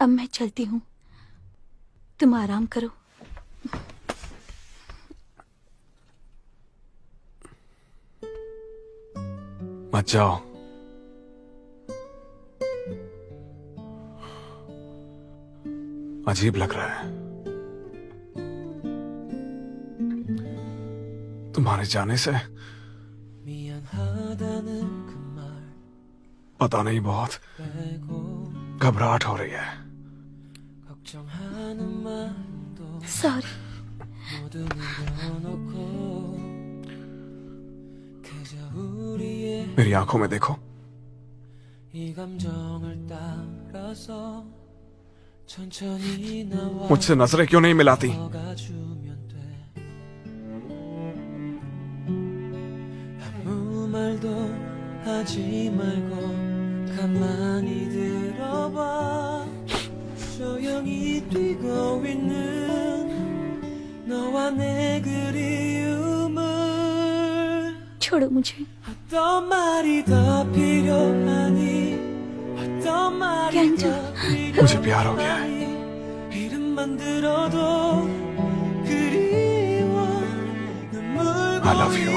अब मैं चलती हूँ, तुम आराम करो। मत जाओ। अजीब लग रहा है। तुम्हारे जाने से पता नहीं, बहुत घबराहट हो रही है। सॉरी। मेरी आंखों में देखो। मुझसे नजरें क्यों नहीं मिलाती? 하지 말고 가만히 들어봐. 조용히 뛰고 있는 너와 내 그리움을. छोड़ो मुझे। 어떤 말이 더 필요하니? 어떤 말이 더 मुझे प्यार हो गया है। 이름만 들어도 그리워. I love you.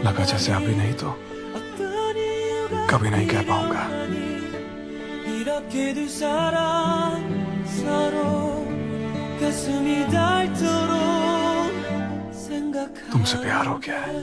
लगा जैसे अभी नहीं तो कभी नहीं कह पाऊंगा। तुमसे प्यार हो गया है।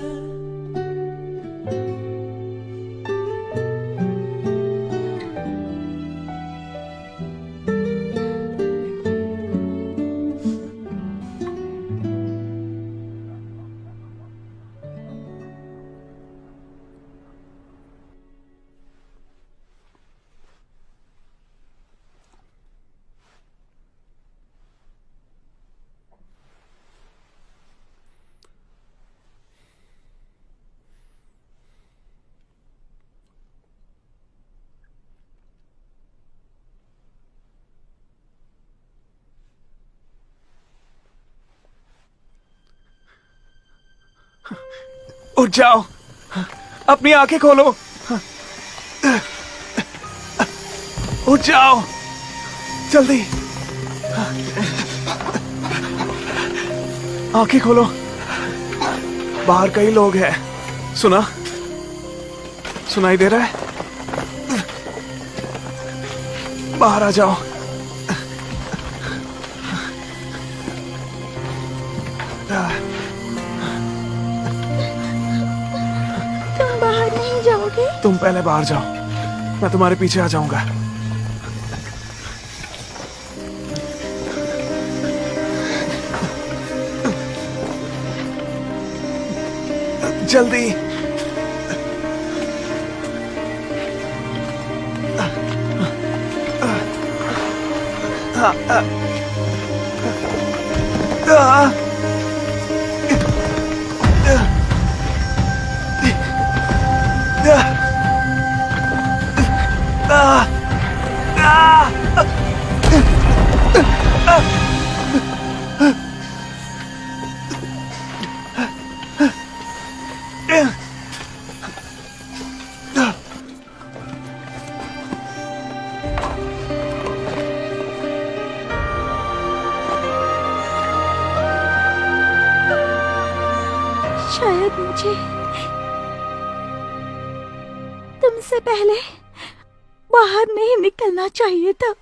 उठ जाओ, अपनी आंखें खोलो। उठ जाओ जल्दी, आंखें खोलो। बाहर कई लोग हैं। सुनाई दे रहा है? बाहर आ जाओ। जाओगे? तुम पहले बाहर जाओ, मैं तुम्हारे पीछे आ जाऊंगा। जल्दी। शायद मुझे तुमसे पहले बाहर नहीं निकलना चाहिए था।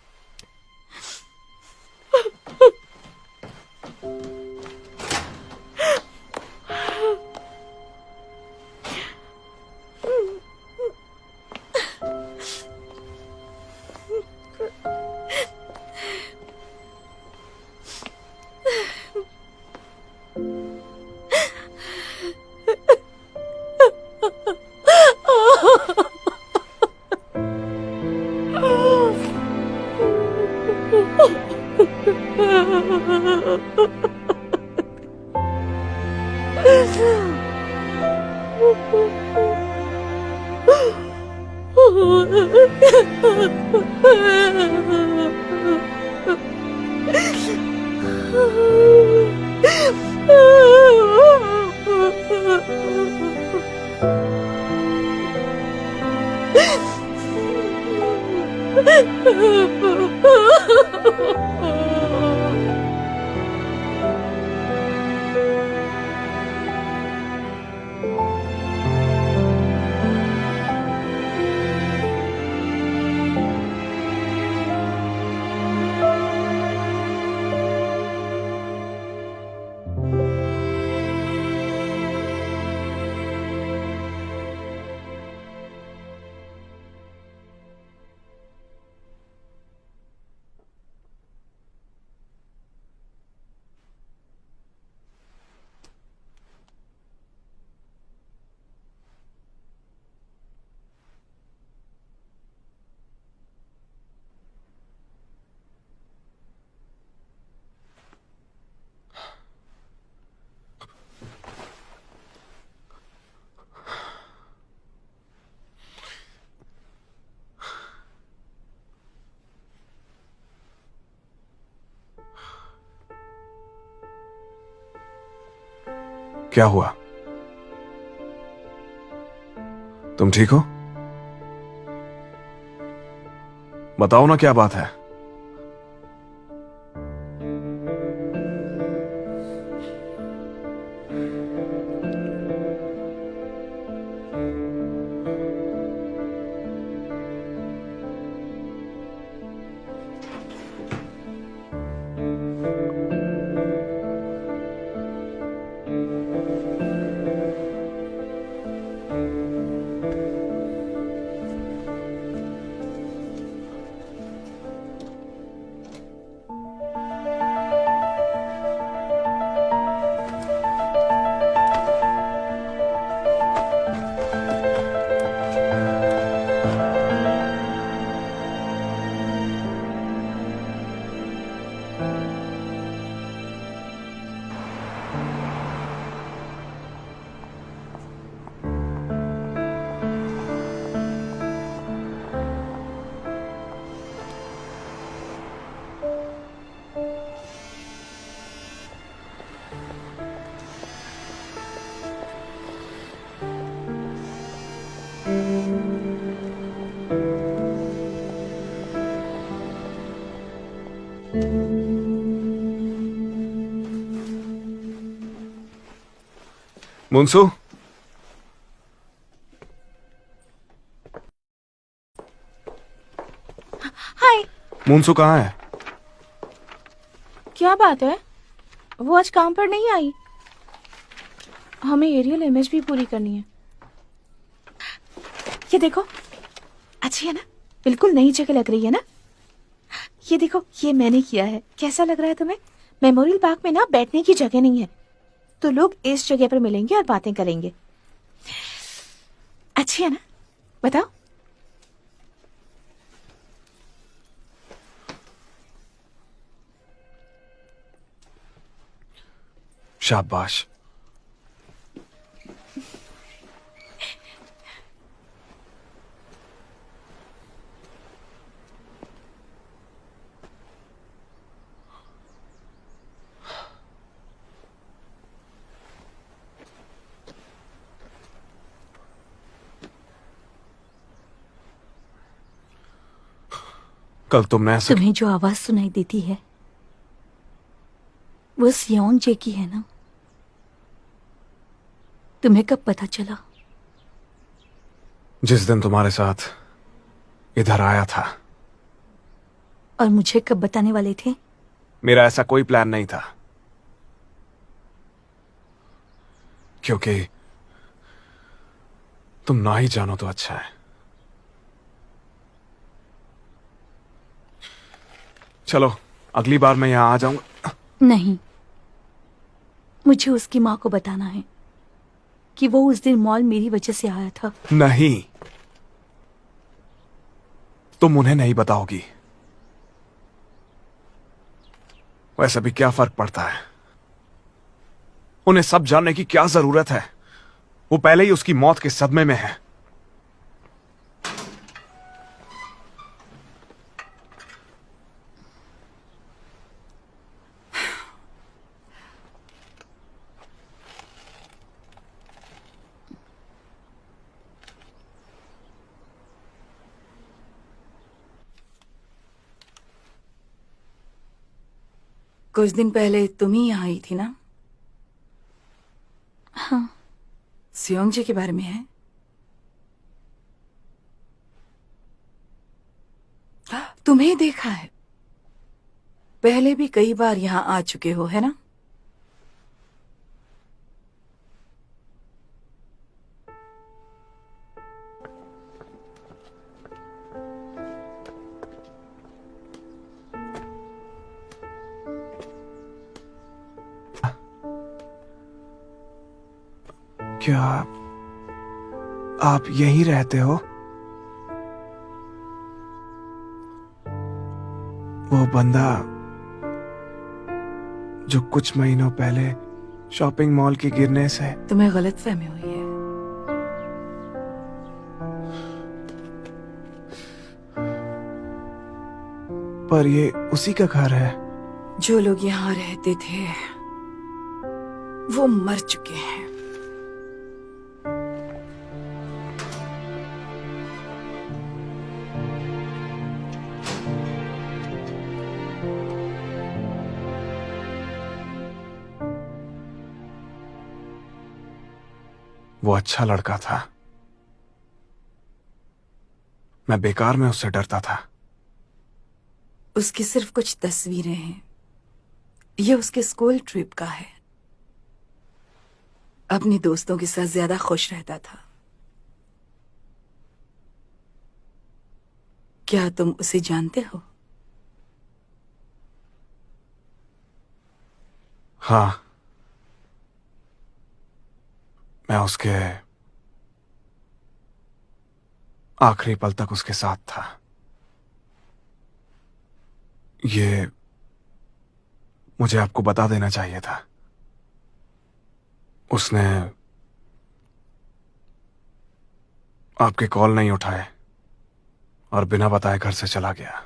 क्या हुआ? तुम ठीक हो? बताओ ना, क्या बात है? मुंसू, हाय। मुंसू कहाँ है? क्या बात है? वो आज काम पर नहीं आई। हमें एरियल इमेज भी पूरी करनी है। ये देखो, अच्छी है ना? बिल्कुल नई जगह लग रही है ना? ये देखो, ये मैंने किया है। कैसा लग रहा है तुम्हें? मेमोरियल पार्क में ना बैठने की जगह नहीं है, तो लोग इस जगह पर मिलेंगे और बातें करेंगे। अच्छी है ना? बताओ। शाबाश। कल तुमने ऐसा तुम्हें जो आवाज सुनाई देती है वो सियोन जे की है ना? तुम्हें कब पता चला? जिस दिन तुम्हारे साथ इधर आया था। और मुझे कब बताने वाले थे? मेरा ऐसा कोई प्लान नहीं था, क्योंकि तुम ना ही जानो तो अच्छा है। चलो, अगली बार मैं यहां आ जाऊंगा। नहीं, मुझे उसकी माँ को बताना है कि वो उस दिन मॉल मेरी वजह से आया था। नहीं, तुम उन्हें नहीं बताओगी। वैसे भी क्या फर्क पड़ता है? उन्हें सब जानने की क्या जरूरत है? वो पहले ही उसकी मौत के सदमे में है। कुछ दिन पहले तुम ही यहाँ आई थी ना? हाँ। सियोंग जी के बारे में है? तुम्हें देखा है, पहले भी कई बार यहाँ आ चुके हो, है ना? क्या आप यहीं रहते हो? वो बंदा जो कुछ महीनों पहले शॉपिंग मॉल के गिरने से। तुम्हें गलतफहमी हुई है। पर ये उसी का घर है। जो लोग यहाँ रहते थे वो मर चुके हैं। वो अच्छा लड़का था। मैं बेकार में उससे डरता था। उसकी सिर्फ कुछ तस्वीरें हैं। ये उसके स्कूल ट्रिप का है। अपने दोस्तों के साथ ज्यादा खुश रहता था। क्या तुम उसे जानते हो? हाँ, मैं उसके आखिरी पल तक उसके साथ था। ये मुझे आपको बता देना चाहिए था। उसने आपके कॉल नहीं उठाए और बिना बताए घर से चला गया।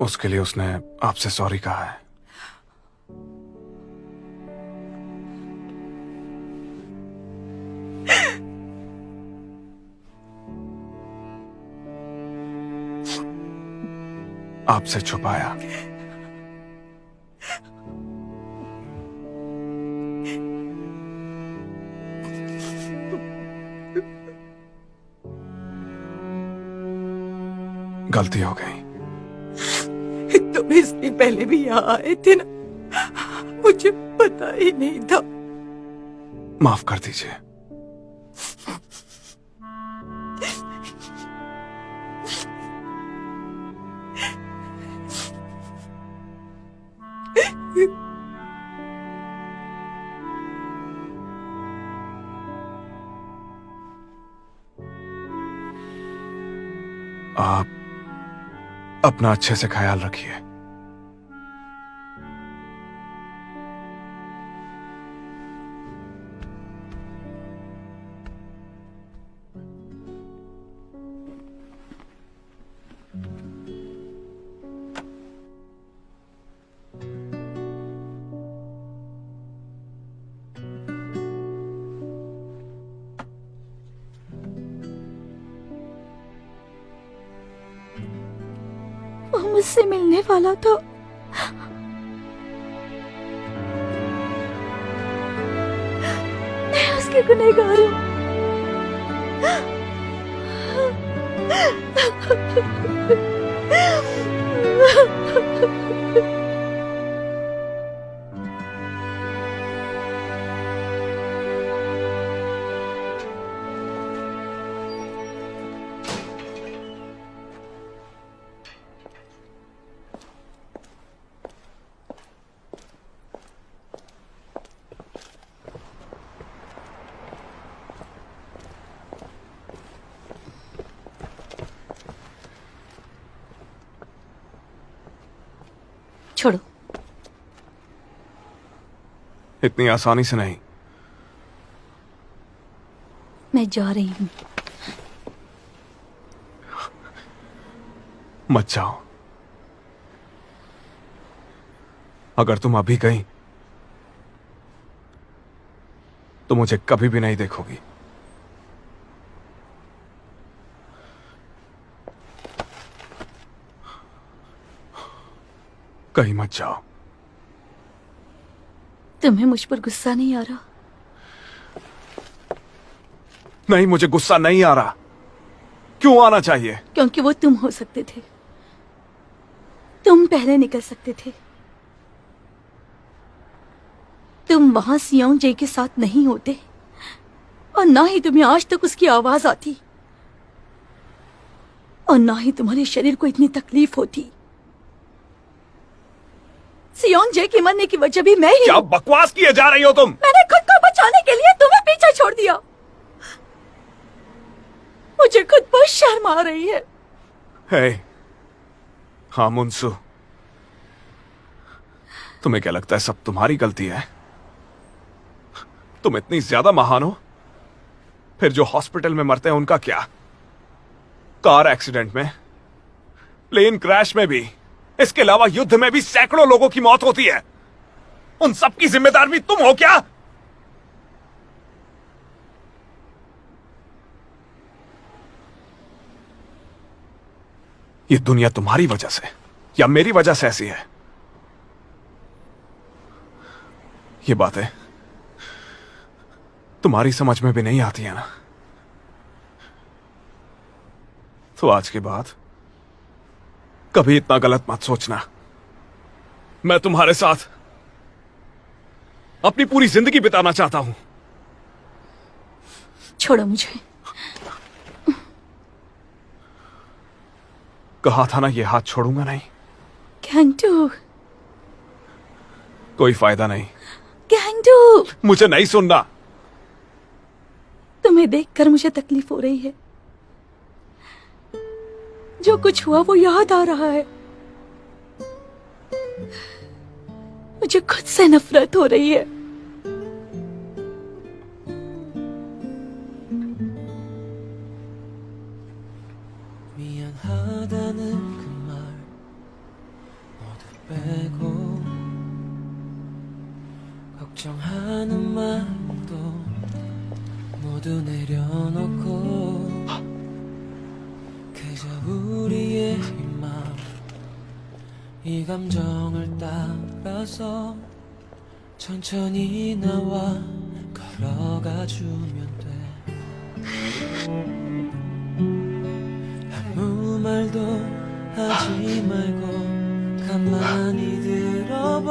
उसके लिए उसने आपसे सॉरी कहा है। आपसे छुपाया। गलती हो गई। तुम इससे पहले भी यहाँ आए थे ना? मुझे पता ही नहीं था। माफ कर दीजिए। आप अपना अच्छे से ख्याल रखिए। वो मुझसे मिलने वाला था। मैं उसकी गुनहगार हूँ। छोड़ो। इतनी आसानी से नहीं। मैं जा रही हूँ। मत जाओ। अगर तुम अभी गई तो मुझे कभी भी नहीं देखोगी। कहीं मत जाओ। तुम्हें मुझ पर गुस्सा नहीं आ रहा? नहीं, मुझे गुस्सा नहीं आ रहा। क्यों आना चाहिए? क्योंकि वो तुम हो सकते थे। तुम पहले निकल सकते थे। तुम वहां सियोंग जे के साथ नहीं होते और ना ही तुम्हें आज तक उसकी आवाज आती और ना ही तुम्हारे शरीर को इतनी तकलीफ होती। सियोंग जे के मरने की वजह भी मैं ही क्या हूं। बकवास किए जा रही हो तुम? मैंने खुद को बचाने के लिए तुम्हें पीछे छोड़ दिया। मुझे खुद पर शर्म आ रही है। हे, हाँ मुंसू, तुम्हें क्या लगता है सब तुम्हारी गलती है? तुम इतनी ज्यादा महान हो? फिर जो हॉस्पिटल में मरते हैं उनका क्या? कार एक्सीडेंट में, प्लेन क्रैश में भी, इसके अलावा युद्ध में भी सैकड़ों लोगों की मौत होती है। उन सब की जिम्मेदार भी तुम हो क्या? ये दुनिया तुम्हारी वजह से या मेरी वजह से ऐसी है? ये बातें तुम्हारी समझ में भी नहीं आती है ना? तो आज के बाद कभी इतना गलत मत सोचना। मैं तुम्हारे साथ अपनी पूरी जिंदगी बिताना चाहता हूं। छोड़ो मुझे। कहा था ना, ये हाथ छोड़ूंगा नहीं। गैंगटू, कोई फायदा नहीं। गैंगटू, मुझे नहीं सुनना। तुम्हें देखकर मुझे तकलीफ हो रही है। जो कुछ हुआ वो याद आ रहा है। मुझे खुद से नफरत हो रही है। 미안하다는 그 말 모두 빼고 걱정하는 마음도 모두 내려놓고 그저 우리의 이 마음 이 감정을 따라서 천천히 나와 걸어가 주면 돼 아무 말도 하지 말고 가만히 들어봐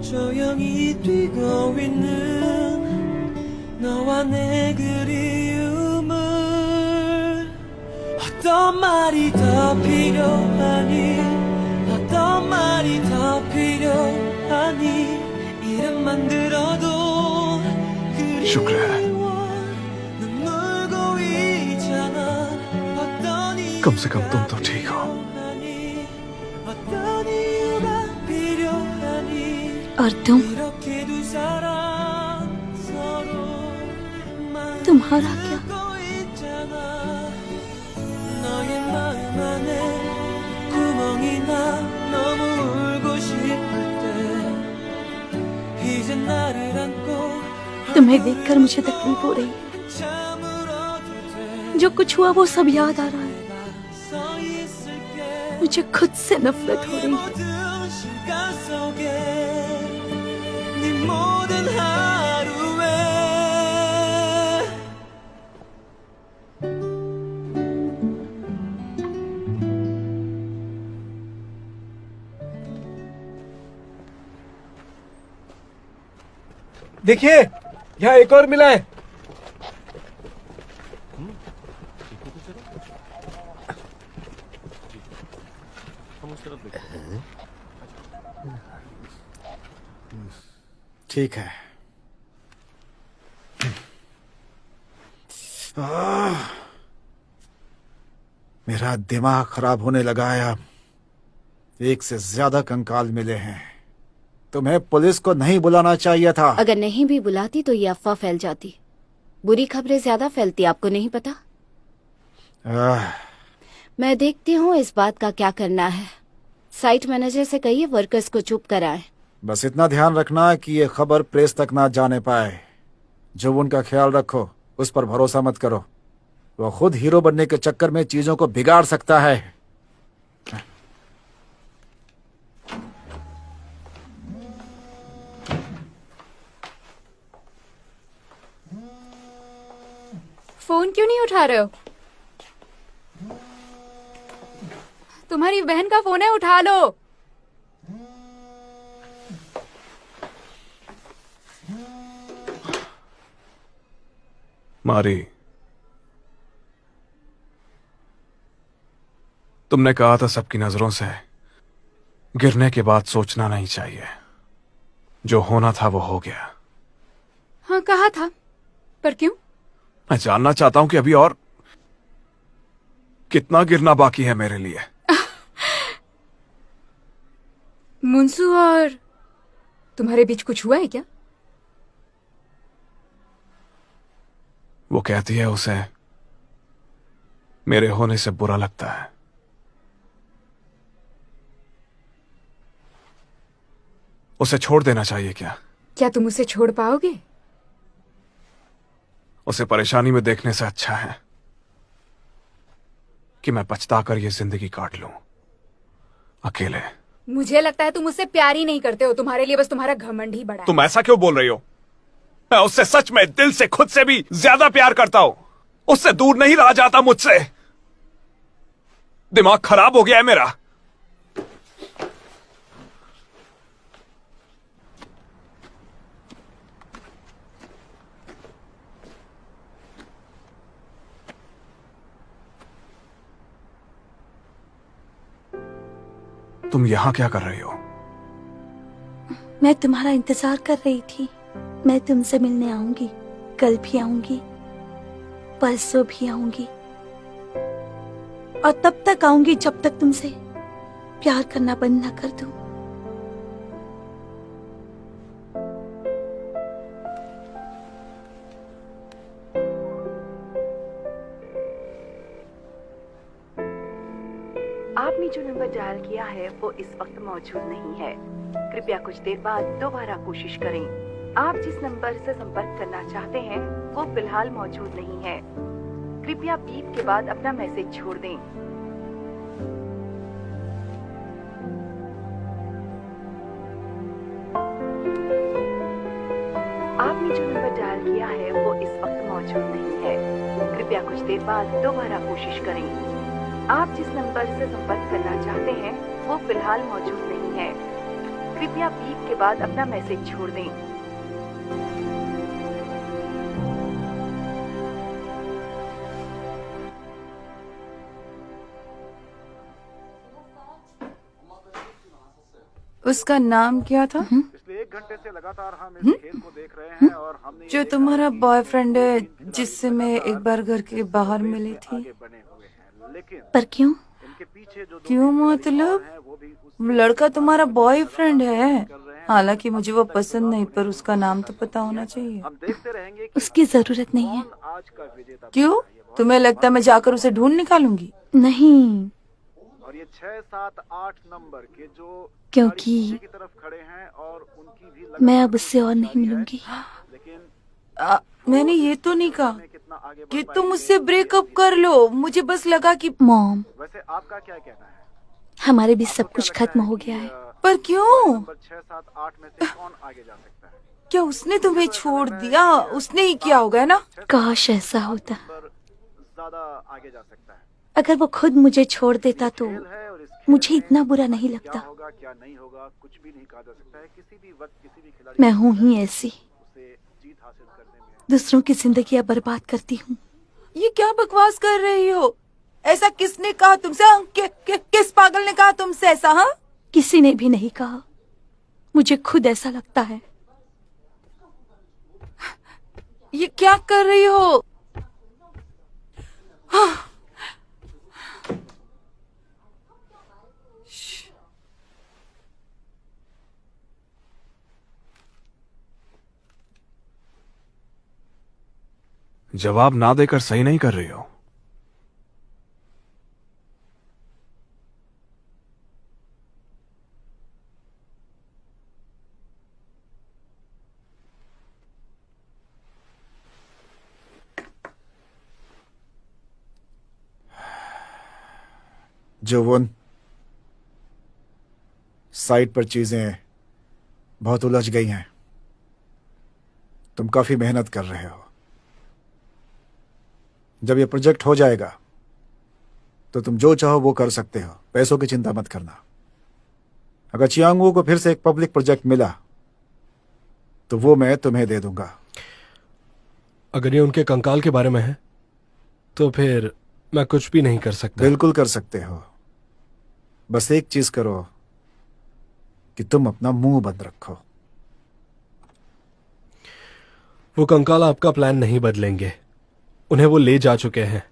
조용히 뛰고 있는 너와 내 그리움을 어떤 말이 더 필요하니 어떤 말이 더 필요하니 이름만 들어도 शुक्र है, 눈 물고 있잖아 어떤 이유가 कम से कम तुम तो ठीक हो। 필요하니 어떤 이유가 필요하니 और तुम, 이렇게 두 사람 서로 तुम्हारा क्या? 만들고 있잖아 너의 마음 안에 구멍이 나 너무 울고 싶을 때 이제 나를 안고 तुम्हें देखकर मुझे तकलीफ हो रही है। 잠들어도 돼 जो कुछ हुआ वो सब याद आ रहा है। 서 있을게 मुझे खुद से नफरत हो रही है। 모든 시간 속에 네 모든 하루에 देखिए, यहाँ एक और मिला है। ठीक है। मेरा दिमाग खराब होने लगा है अब। एक से ज्यादा कंकाल मिले हैं। तुम्हें पुलिस को नहीं बुलाना चाहिए था। अगर नहीं भी बुलाती तो ये अफवाह फैल जाती। बुरी खबरें ज्यादा फैलती, आपको नहीं पता? मैं देखती हूँ इस बात का क्या करना है। साइट मैनेजर से कहिए वर्कर्स को चुप कराएं। बस इतना ध्यान रखना कि ये खबर प्रेस तक ना जाने पाए। जो उनका ख्याल रखो, उस पर भरोसा मत करो। वो खुद हीरो बनने के चक्कर में चीजों को बिगाड़ सकता है। फोन क्यों नहीं उठा रहे हो? तुम्हारी बहन का फोन है, उठा लो। मारी, तुमने कहा था सबकी नजरों से गिरने के बाद सोचना नहीं चाहिए। जो होना था वो हो गया। हाँ कहा था, पर क्यों? मैं जानना चाहता हूं कि अभी और कितना गिरना बाकी है मेरे लिए। मुंसू और तुम्हारे बीच कुछ हुआ है क्या? वो कहती है उसे मेरे होने से बुरा लगता है। उसे छोड़ देना चाहिए क्या? क्या तुम उसे छोड़ पाओगे? उसे परेशानी में देखने से अच्छा है कि मैं पछताकर ये जिंदगी काट लूं अकेले। मुझे लगता है तुम उससे प्यार ही नहीं करते हो, तुम्हारे लिए बस तुम्हारा घमंड ही बड़ा है। तुम ऐसा क्यों बोल रही हो? मैं उससे सच में दिल से, खुद से भी ज्यादा प्यार करता हूं। उससे दूर नहीं रहा जाता मुझसे। दिमाग खराब हो गया है मेरा। तुम यहां क्या कर रही हो? मैं तुम्हारा इंतजार कर रही थी। मैं तुमसे मिलने आऊंगी, कल भी आऊंगी, परसों भी आऊंगी, और तब तक आऊंगी जब तक तुमसे प्यार करना बंद ना कर दूं। आपने जो नंबर डायल किया है वो इस वक्त मौजूद नहीं है। कृपया कुछ देर बाद दोबारा कोशिश करें। आप जिस नंबर से संपर्क करना चाहते हैं वो फिलहाल मौजूद नहीं है। कृपया बीप के बाद अपना मैसेज छोड़ दें। आपने जो नंबर डायल किया है वो इस वक्त मौजूद नहीं है। कृपया कुछ देर बाद दोबारा कोशिश करें। आप जिस नंबर से संपर्क करना चाहते हैं वो फिलहाल मौजूद नहीं है। कृपया बीप के बाद अपना मैसेज छोड़ दें। उसका नाम क्या था? पिछले 1 घंटे से लगातार हम इस खेल को देख रहे हैं और हमने जो तुम्हारा बॉयफ्रेंड है, जिससे मैं एक बार घर के बाहर मिली थी। बने हुए हैं, लेकिन पर क्यों? इनके पीछे जो क्यों मतलब? लड़का तुम्हारा बॉयफ्रेंड है। हालांकि मुझे वो पसंद नहीं, पर उसका नाम तो पता होना चाहिए। हम देखते रहेंगे कि उसकी जरूरत नहीं है। आज का विजेता। क्यों? तुम्हें लगता है मैं जाकर उसे ढूंढ निकालूंगी? नहीं, और ये 6, 7, 8 नंबर के जो क्योंकि की तरफ खड़े हैं और उनकी भी मैं अब उससे और नहीं मिलूंगी। लेकिन मैंने ये तो नहीं कहा कितना आगे कि तुम मुझसे ब्रेकअप कर लो। मुझे बस लगा कि मॉम, वैसे आपका क्या कहना है? हमारे बीच सब कुछ खत्म हो गया है। पर क्यों? नंबर 6, 7, 8 में से कौन आगे जा सकता है? क्या उसने तुम्हें छोड़ दिया? उसने ही किया होगा ना? काश ऐसा होता। पर ज्यादा आगे जा सकता है। अगर वो खुद मुझे छोड़ देता तो है और इस खेल मुझे इतना बुरा नहीं क्या लगता। होगा क्या नहीं होगा कुछ भी नहीं कहा जा सकता है। किसी भी वक्त किसी भी खिलाड़ी मैं हूँ ही ऐसी, उसे जीत हासिल करने में दूसरों की जिंदगी बर्बाद करती हूँ। ये क्या बकवास कर रही हो? ऐसा किसने कहा तुमसे? हाँ, किस पागल ने कहा तुमसे ऐसा? हाँ, किसी ने भी नहीं कहा, मुझे खुद ऐसा लगता है। ये क्या कर रही हो? हाँ। जवाब ना देकर सही नहीं कर रही हो। जोवन, साइट पर चीजें बहुत उलझ गई हैं। तुम काफी मेहनत कर रहे हो। जब ये प्रोजेक्ट हो जाएगा तो तुम जो चाहो वो कर सकते हो, पैसों की चिंता मत करना। अगर चियांगू को फिर से एक पब्लिक प्रोजेक्ट मिला तो वो मैं तुम्हें दे दूंगा। अगर ये उनके कंकाल के बारे में है तो फिर मैं कुछ भी नहीं कर सकता। बिल्कुल कर सकते हो, बस एक चीज करो कि तुम अपना मुंह बंद रखो। वो कंकाल आपका प्लान नहीं बदलेंगे, उन्हें वो ले जा चुके हैं।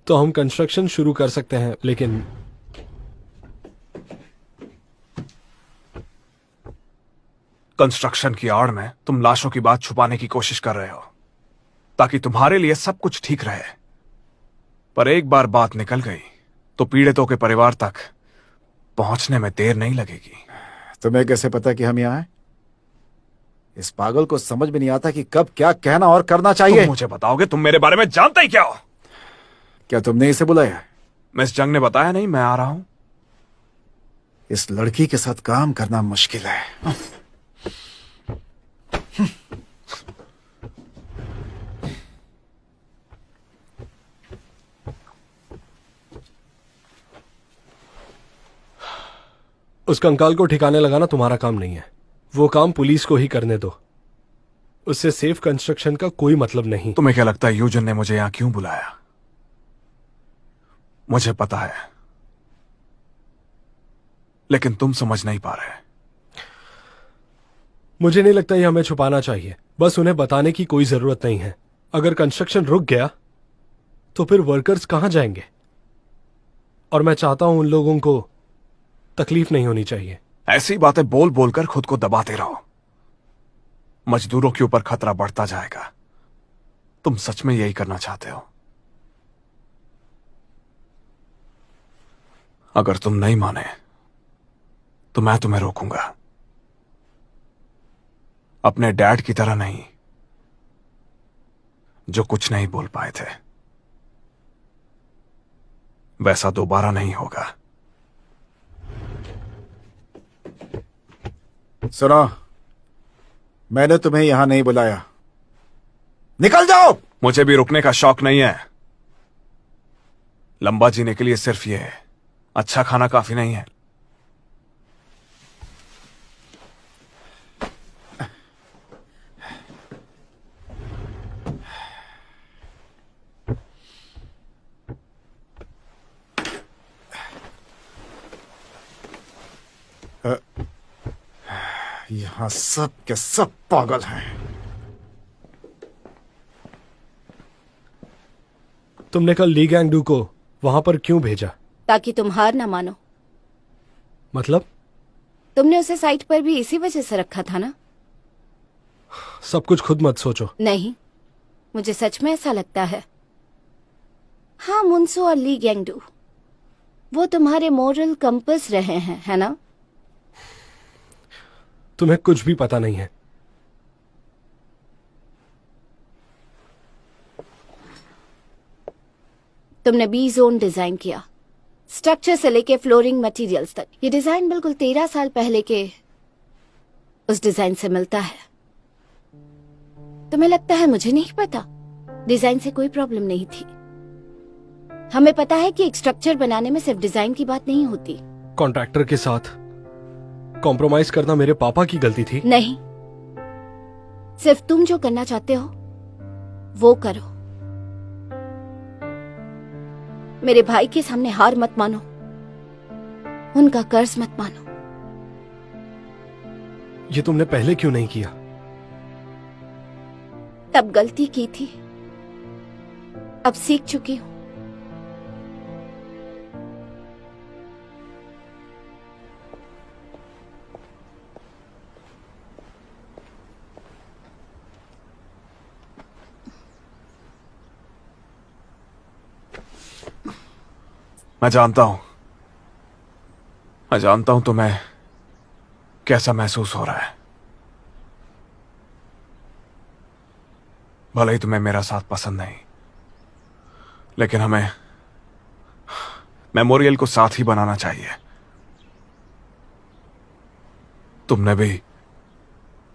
तो हम कंस्ट्रक्शन शुरू कर सकते हैं, लेकिन कंस्ट्रक्शन की आड़ में तुम लाशों की बात छुपाने की कोशिश कर रहे हो ताकि तुम्हारे लिए सब कुछ ठीक रहे। पर एक बार बात निकल गई तो पीड़ितों के परिवार तक पहुंचने में देर नहीं लगेगी। तुम्हें कैसे पता कि हम यहाँ हैं? इस पागल को समझ में नहीं आता कि कब क्या कहना और करना चाहिए। तुम मुझे बताओगे? तुम मेरे बारे में जानते ही क्या हो? क्या तुमने इसे बुलाया? मिस जंग ने बताया नहीं, मैं आ रहा हूं। इस लड़की के साथ काम करना मुश्किल है। उस कंकाल को ठिकाने लगाना तुम्हारा काम नहीं है, वो काम पुलिस को ही करने दो। उससे सेफ कंस्ट्रक्शन का कोई मतलब नहीं। तुम्हें क्या लगता है यूजन ने मुझे यहां क्यों बुलाया? मुझे पता है, लेकिन तुम समझ नहीं पा रहे। मुझे नहीं लगता ये हमें छुपाना चाहिए, बस उन्हें बताने की कोई जरूरत नहीं है। अगर कंस्ट्रक्शन रुक गया तो फिर वर्कर्स कहां जाएंगे? और मैं चाहता हूं उन लोगों को तकलीफ नहीं होनी चाहिए। ऐसी बातें बोल बोलकर खुद को दबाते रहो, मजदूरों के ऊपर खतरा बढ़ता जाएगा। तुम सच में यही करना चाहते हो? अगर तुम नहीं माने तो मैं तुम्हें रोकूंगा। अपने डैड की तरह नहीं, जो कुछ नहीं बोल पाए थे। वैसा दोबारा नहीं होगा। सुनो, मैंने तुम्हें यहां नहीं बुलाया, निकल जाओ। मुझे भी रुकने का शौक नहीं है। लंबा जीने के लिए सिर्फ ये अच्छा खाना काफी नहीं है। यहां सब के सब पागल हैं। तुमने कल ली गैंगडू को वहां पर क्यों भेजा? ताकि तुम हार ना मानो। मतलब? तुमने उसे साइट पर भी इसी वजह से रखा था ना? सब कुछ खुद मत सोचो। नहीं, मुझे सच में ऐसा लगता है। हाँ, मुंसो और ली गैंगडू वो तुम्हारे मोरल कंपस रहे हैं, है ना? तुम्हें कुछ भी पता नहीं है। तुमने बी जोन डिजाइन किया, स्ट्रक्चर से लेके फ्लोरिंग मटेरियल्स तक। ये डिजाइन बिल्कुल 13 साल पहले के उस डिजाइन से मिलता है। तुम्हें लगता है मुझे नहीं पता? डिजाइन से कोई प्रॉब्लम नहीं थी। हमें पता है कि एक स्ट्रक्चर बनाने में सिर्फ डिजाइन की बात नहीं होती। कॉन्ट्रैक्टर के साथ कॉम्प्रोमाइज करना मेरे पापा की गलती थी? नहीं, सिर्फ तुम जो करना चाहते हो वो करो। मेरे भाई के सामने हार मत मानो, उनका कर्ज मत मानो। ये तुमने पहले क्यों नहीं किया? तब गलती की थी, अब सीख चुकी हूं। मैं जानता हूं तुम्हें कैसा महसूस हो रहा है। भले ही तुम्हें मेरा साथ पसंद नहीं, लेकिन हमें मेमोरियल को साथ ही बनाना चाहिए। तुमने भी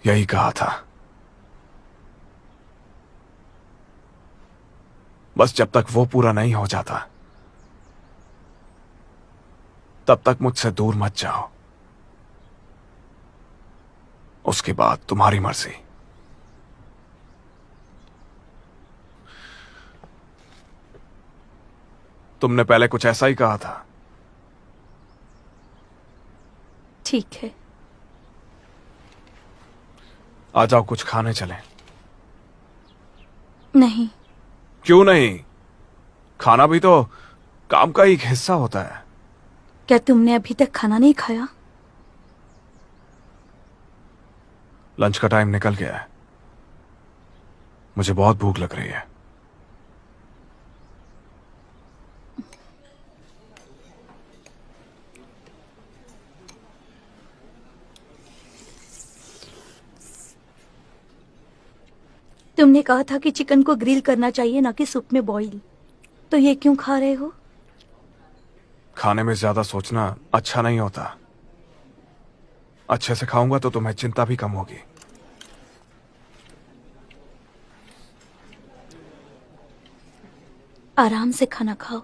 यही कहा था। बस जब तक वो पूरा नहीं हो जाता तब तक मुझसे दूर मत जाओ। उसके बाद तुम्हारी मर्जी। तुमने पहले कुछ ऐसा ही कहा था। ठीक है। आ जाओ, कुछ खाने चलें। नहीं। क्यों नहीं? खाना भी तो काम का एक हिस्सा होता है। क्या तुमने अभी तक खाना नहीं खाया? लंच का टाइम निकल गया है। मुझे बहुत भूख लग रही है। तुमने कहा था कि चिकन को ग्रिल करना चाहिए, ना कि सूप में बॉईल। तो ये क्यों खा रहे हो? खाने में ज्यादा सोचना अच्छा नहीं होता। अच्छे से खाऊंगा तो तुम्हें चिंता भी कम होगी। आराम से खाना खाओ।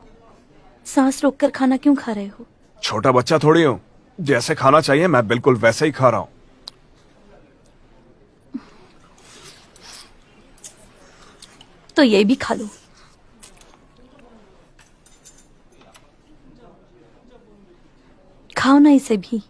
सांस रोककर खाना क्यों खा रहे हो? छोटा बच्चा थोड़ी हूं। जैसे खाना चाहिए मैं बिल्कुल वैसे ही खा रहा हूं। तो ये भी खा लो। खाओ ना इसे भी।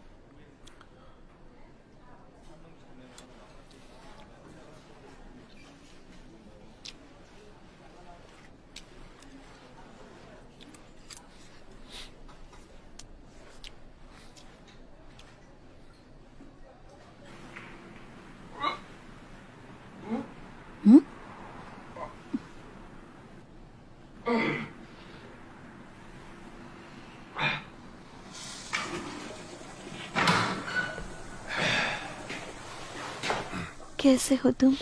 कैसे हो तुम?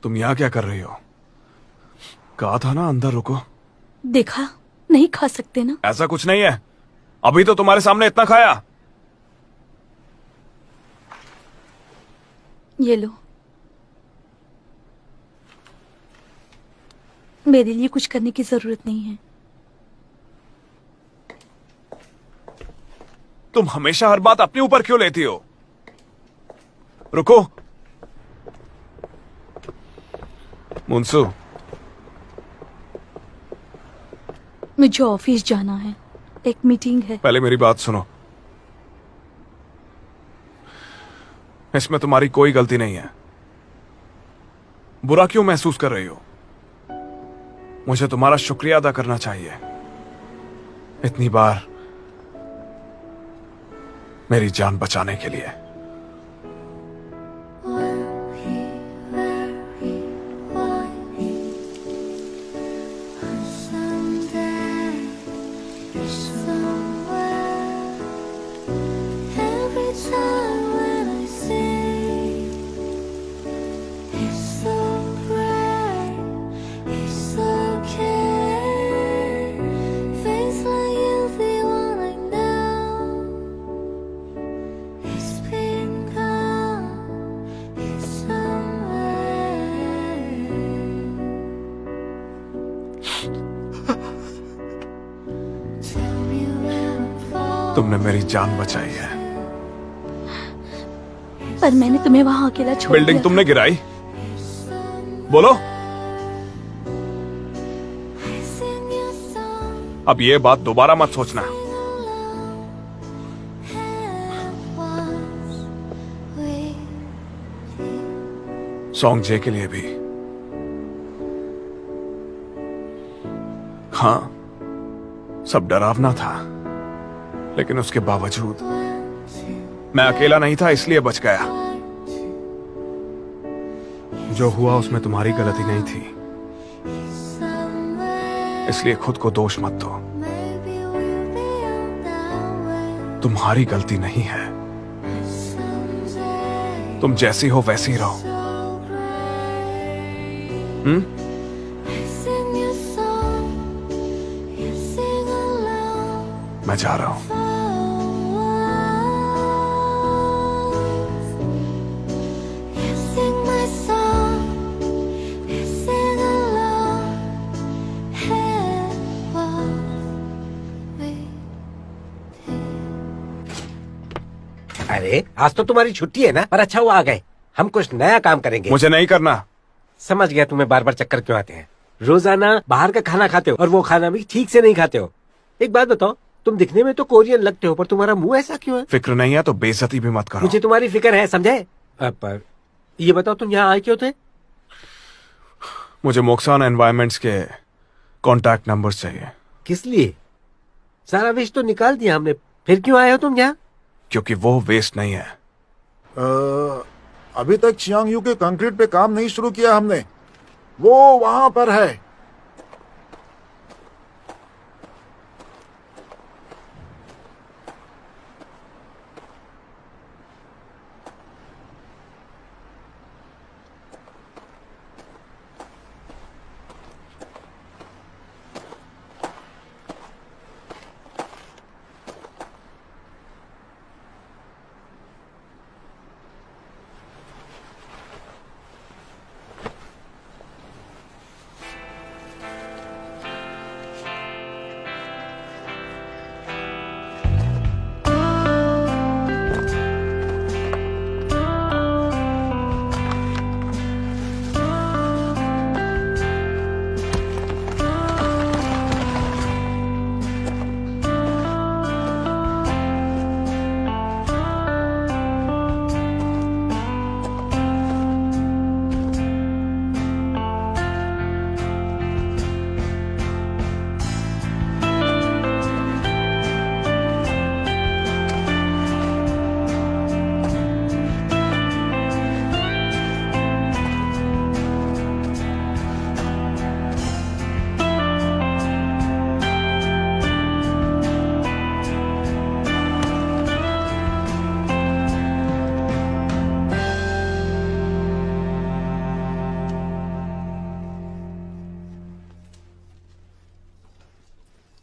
तुम यहां क्या कर रही हो? कहा था ना अंदर रुको। देखा, नहीं खा सकते ना। ऐसा कुछ नहीं है। अभी तो तुम्हारे सामने इतना खाया। ये लो। मेरे लिए कुछ करने की जरूरत नहीं है। तुम हमेशा हर बात अपने ऊपर क्यों लेती हो? रुको। मुंसू, मुझे ऑफिस जाना है, एक मीटिंग है। पहले मेरी बात सुनो। इसमें तुम्हारी कोई गलती नहीं है। बुरा क्यों महसूस कर रही हो? मुझे तुम्हारा शुक्रिया अदा करना चाहिए। इतनी बार मेरी जान बचाने के लिए। तुमने मेरी जान बचाई है। पर मैंने तुम्हें वहां अकेला छोड़ बिल्डिंग दिया तुमने गिराई? बोलो। अब ये बात दोबारा मत सोचना। सॉन्ग जे के लिए भी। हाँ, सब डरावना था, लेकिन उसके बावजूद मैं अकेला नहीं था, इसलिए बच गया। जो हुआ उसमें तुम्हारी गलती नहीं थी, इसलिए खुद को दोष मत दो। तुम्हारी गलती नहीं है। तुम जैसी हो वैसी ही रहो। मैं जा रहा हूं। अरे आज तो तुम्हारी छुट्टी है ना, पर अच्छा हुआ आ गए। हम कुछ नया काम करेंगे। मुझे नहीं करना। समझ गया तुम्हें बार बार चक्कर क्यों आते हैं। रोजाना बाहर का खाना खाते हो और वो खाना भी ठीक से नहीं खाते हो। एक बात बताओ, तुम दिखने में तो कोरियन लगते हो, पर तुम्हारा मुंह ऐसा क्यों है? फिक्र नहीं है तो बेइज्जती भी मत करो। मुझे तुम्हारी फिक्र है, समझे? पर ये बताओ तुम यहाँ आए क्यों थे? मुझे मोक्सान एनवायरमेंट्स के कॉन्टैक्ट नंबर्स चाहिए। किस लिए? सारा वेस्ट तो निकाल दिया हमने, फिर क्यों आए हो तुम यहाँ? क्योंकि वो वेस्ट नहीं है। अभी तक चियांग यू के कंक्रीट पे काम नहीं शुरू किया हमने, वो वहां पर है।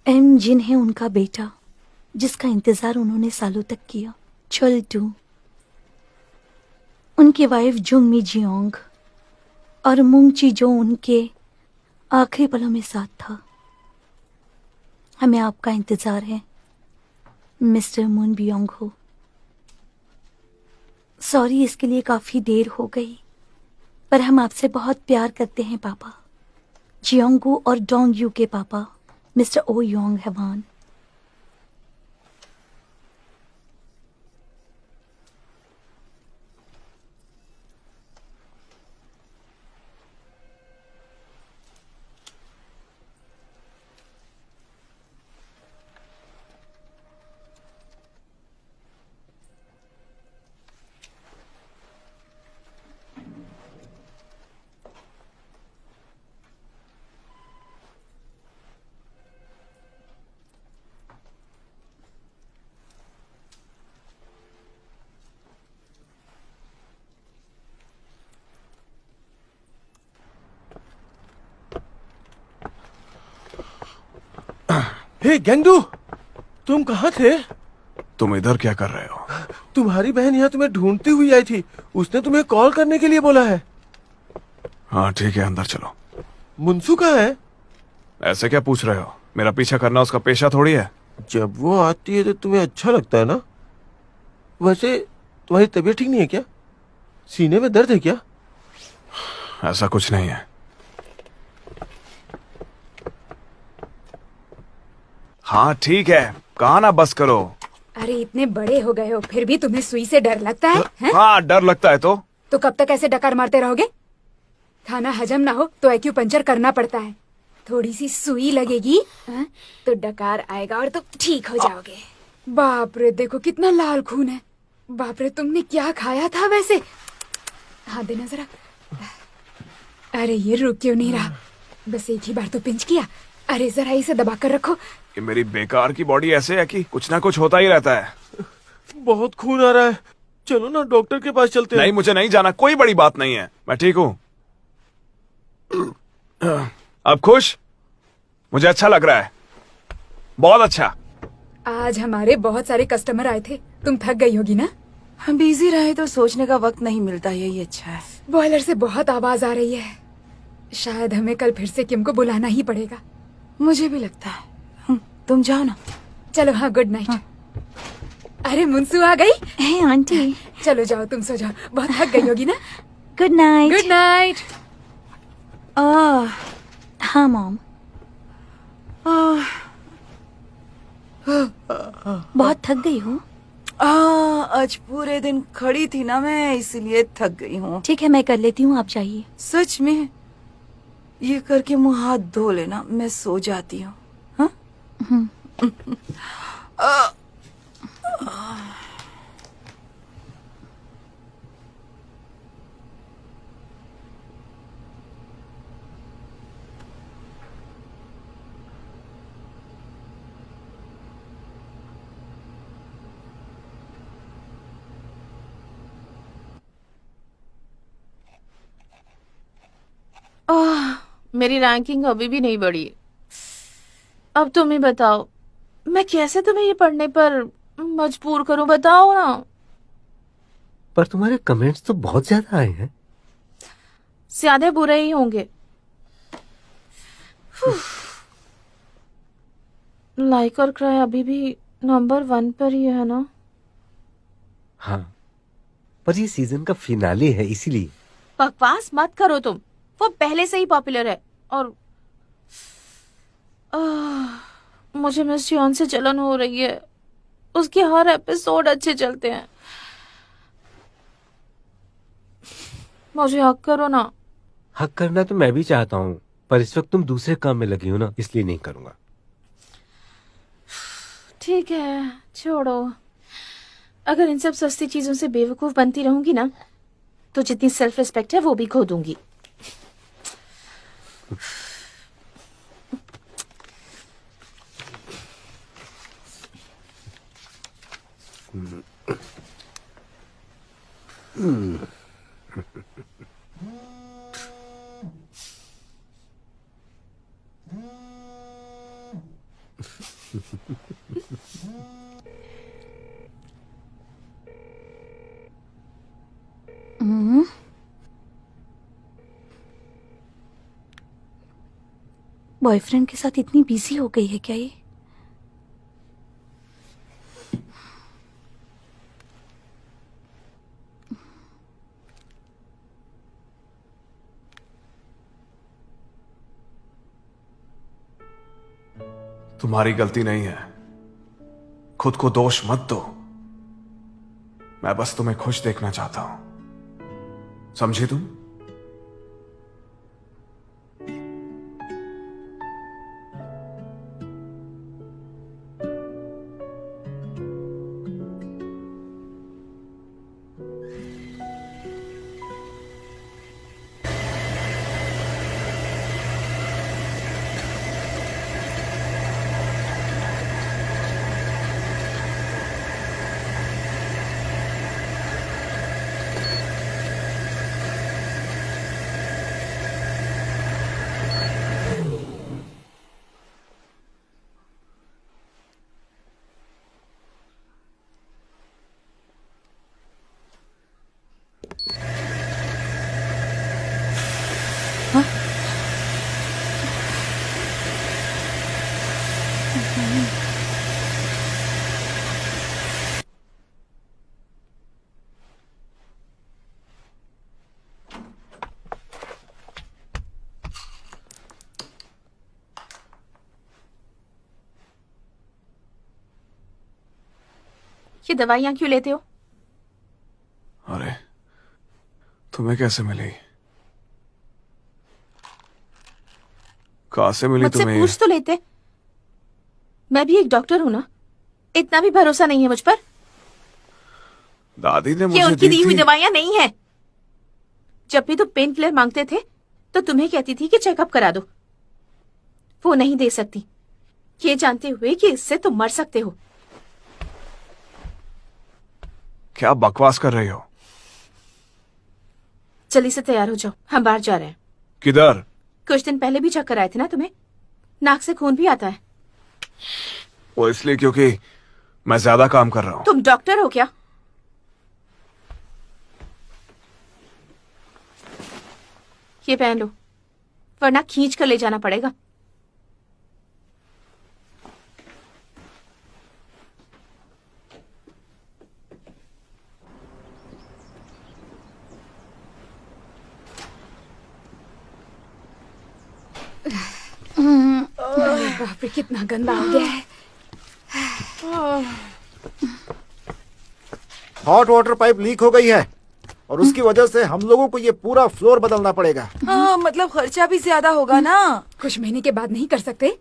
एम जिन है उनका बेटा, जिसका इंतजार उन्होंने सालों तक किया। चल टू उनकी वाइफ जुंग मी जियोंग और मुंग ची जो उनके आखिरी पलों में साथ था। हमें आपका इंतजार है मिस्टर मून बियोंग हो। सॉरी इसके लिए काफी देर हो गई, पर हम आपसे बहुत प्यार करते हैं पापा। जियोंगू और डोंग यू के पापा मिस्टर ओ योंग हैवान। हे गेंगडू, तुम कहाँ थे? तुम इधर क्या कर रहे हो? तुम्हारी बहन यहाँ तुम्हें ढूंढती हुई आई थी। उसने तुम्हें कॉल करने के लिए बोला है। हाँ ठीक है, अंदर चलो। मुंसू कहाँ है? ऐसे क्या पूछ रहे हो? मेरा पीछा करना उसका पेशा थोड़ी है। जब वो आती है तो तुम्हें अच्छा लगता है ना? वैसे तुम्हारी तबीयत ठीक नहीं है क्या? सीने में दर्द है क्या? ऐसा कुछ नहीं है। हाँ ठीक है, कहा ना बस करो। अरे इतने बड़े हो गए हो, फिर भी तुम्हें सुई से डर लगता है? हाँ डर लगता है तो कब तक ऐसे डकार मारते रहोगे? खाना हजम ना हो तो एक्यूपंक्चर करना पड़ता है। थोड़ी सी सुई लगेगी तो डकार आएगा और तुम ठीक हो जाओगे। बाप रे, देखो कितना लाल खून है। बाप रे, तुमने क्या खाया था वैसे? हाँ देना जरा। अरे ये रुक क्यों नहीं रहा? बस एक ही बार तो पिंच किया। अरे जरा इसे दबा कर रखो। कि मेरी बेकार की बॉडी ऐसे है कि कुछ ना कुछ होता ही रहता है। बहुत खून आ रहा है, चलो ना डॉक्टर के पास चलते हैं। नहीं मुझे नहीं जाना, कोई बड़ी बात नहीं है, मैं ठीक हूँ। अब खुश? मुझे अच्छा लग रहा है, बहुत अच्छा। आज हमारे बहुत सारे कस्टमर आए थे, तुम थक गई होगी ना? हम बिजी रहे तो सोचने का वक्त नहीं मिलता, यही अच्छा है। बॉयलर से बहुत आवाज आ रही है, शायद हमें कल फिर से किम को बुलाना ही पड़ेगा। मुझे भी लगता है। तुम जाओ ना। चलो हाँ, गुड नाइट। अरे मुंसू आ गई। है आंटी। चलो जाओ, तुम सो जाओ, बहुत थक गई होगी ना। Good night. Good night. हाँ मॉम। बहुत थक गई हूँ। आज पूरे दिन खड़ी थी ना मैं, इसलिए थक गई हूँ। ठीक है, मैं कर लेती हूँ, आप जाइए। सच में ये करके मुंह हाथ धो लेना, मैं सो जाती हूँ। हाँ? मेरी रैंकिंग अभी भी नहीं बढ़ी। अब तुम ही बताओ, मैं कैसे तुम्हें ये पढ़ने पर मजबूर करूं, बताओ ना। पर तुम्हारे कमेंट्स तो बहुत ज्यादा आए हैं। ज्यादा बुरे ही होंगे। लाइक और क्राई अभी भी नंबर 1 पर ही है ना। हाँ, पर ये सीजन का फिनाले है इसीलिए। बकवास मत करो तुम, वो पहले से ही पॉपुलर है। और मुझे मिस जियोन से जलन हो रही है। उसके हर एपिसोड अच्छे चलते हैं। मुझे हक करो ना। हक करना तो मैं भी चाहता हूँ, पर इस वक्त तुम दूसरे काम में लगी हो ना, इसलिए नहीं करूंगा। ठीक है, छोड़ो। अगर इन सब सस्ती चीजों से बेवकूफ बनती रहूंगी ना, तो जितनी सेल्फ रिस्पेक्ट है वो भी खो दूंगी। बॉयफ्रेंड के साथ इतनी बिजी हो गई है क्या ये? तुम्हारी गलती नहीं है, खुद को दोष मत दो। मैं बस तुम्हें खुश देखना चाहता हूं, समझी तुम? ये दवाइयां क्यों लेते हो? अरे, तुम्हें कैसे मिली? कहां से मिली मुझसे तुम्हें? पूछ तो लेते। मैं भी एक डॉक्टर हूं ना, इतना भी भरोसा नहीं है मुझ पर? दादी ने ये मुझे उनकी दी हुई थी। दवाइयां नहीं है। जब भी तुम पेन किलर मांगते थे तो तुम्हें कहती थी कि चेकअप करा दो। वो नहीं दे सकती, ये जानते हुए कि इससे तुम मर सकते हो। क्या बकवास कर रही हो? जल्दी से तैयार हो जाओ, हम बाहर जा रहे हैं। किधर? कुछ दिन पहले भी चक्कर आए थे ना तुम्हें, नाक से खून भी आता है। वो इसलिए क्योंकि मैं ज्यादा काम कर रहा हूं। तुम डॉक्टर हो क्या? ये पहन लो, वरना खींच कर ले जाना पड़ेगा। अरे बाप रे, कितना गंदा हो गया है। हॉट वाटर पाइप लीक हो गई है और उसकी वजह से हम लोगों को ये पूरा फ्लोर बदलना पड़ेगा। हाँ, मतलब खर्चा भी ज्यादा होगा ना। कुछ महीने के बाद नहीं कर सकते?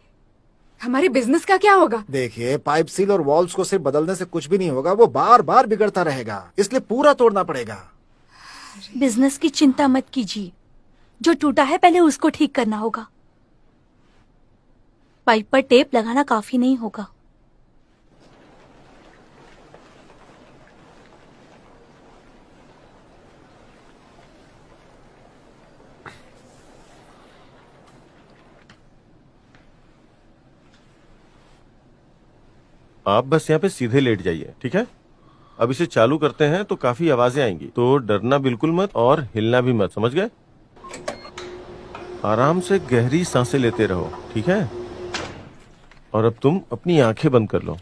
हमारे बिजनेस का क्या होगा? देखिए, पाइप सील और वॉल्स को सिर्फ बदलने से कुछ भी नहीं होगा, वो बार बार बिगड़ता रहेगा, इसलिए पूरा तोड़ना पड़ेगा। बिजनेस की चिंता मत कीजिए, जो टूटा है पहले उसको ठीक करना होगा। पाइप पर टेप लगाना काफी नहीं होगा। आप बस यहाँ पे सीधे लेट जाइए, ठीक है? अब इसे चालू करते हैं तो काफी आवाजें आएंगी, तो डरना बिल्कुल मत और हिलना भी मत, समझ गए? आराम से गहरी सांसें लेते रहो, ठीक है? और अब तुम अपनी आंखें बंद कर लो।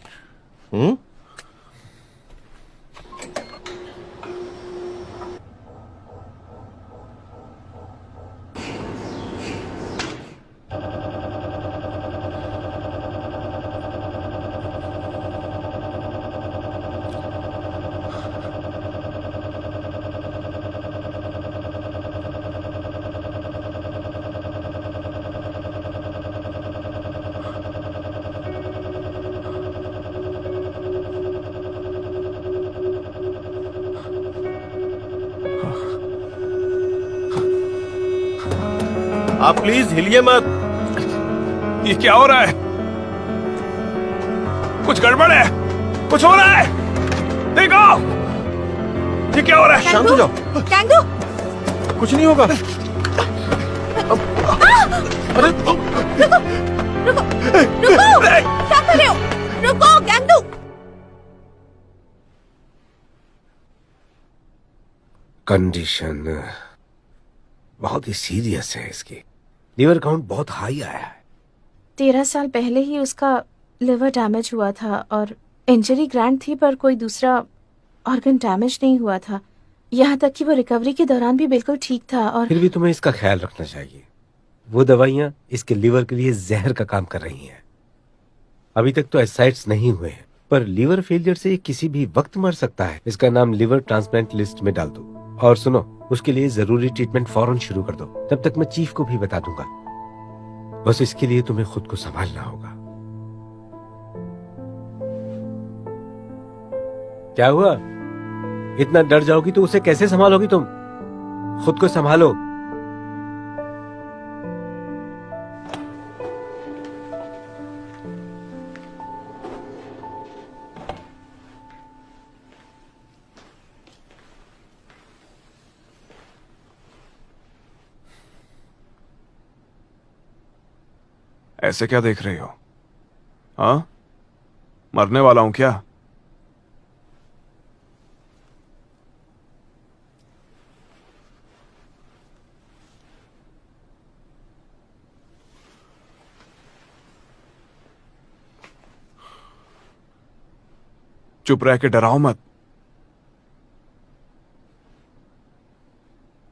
आप प्लीज हिलिए मत। ये क्या हो रहा है? कुछ गड़बड़ है, कुछ हो रहा है। देखो, ये क्या हो रहा है? शांत हो जाओ। कैंगू, कुछ नहीं होगा। अरे रुको, क्या कर रहे हो? रुको कैंगू। कंडीशन बहुत ही सीरियस है इसकी। लीवर काउंट बहुत हाई आया है। 13 साल पहले ही उसका लिवर डैमेज हुआ था और इंजरी ग्रैंड थी, पर कोई दूसरा ऑर्गन डैमेज नहीं हुआ था। यहाँ तक कि वो रिकवरी के दौरान भी बिल्कुल ठीक था। और फिर भी तुम्हें इसका ख्याल रखना चाहिए। वो दवाइयाँ इसके लिवर के लिए जहर का काम कर रही हैं। अभी तक तो एसाइड्स नहीं हुए हैं, पर लिवर फेलियर से ये किसी भी वक्त मर सकता है। इसका नाम लिवर ट्रांसप्लांट लिस्ट में डाल दो। और सुनो, उसके लिए जरूरी ट्रीटमेंट फौरन शुरू कर दो। तब तक मैं चीफ को भी बता दूंगा। बस इसके लिए तुम्हें खुद को संभालना होगा। क्या हुआ? इतना डर जाओगी तो उसे कैसे संभालोगी तुम? खुद को संभालो। ऐसे क्या देख रही हो? हाँ, मरने वाला हूं क्या? चुप रह के डराओ मत।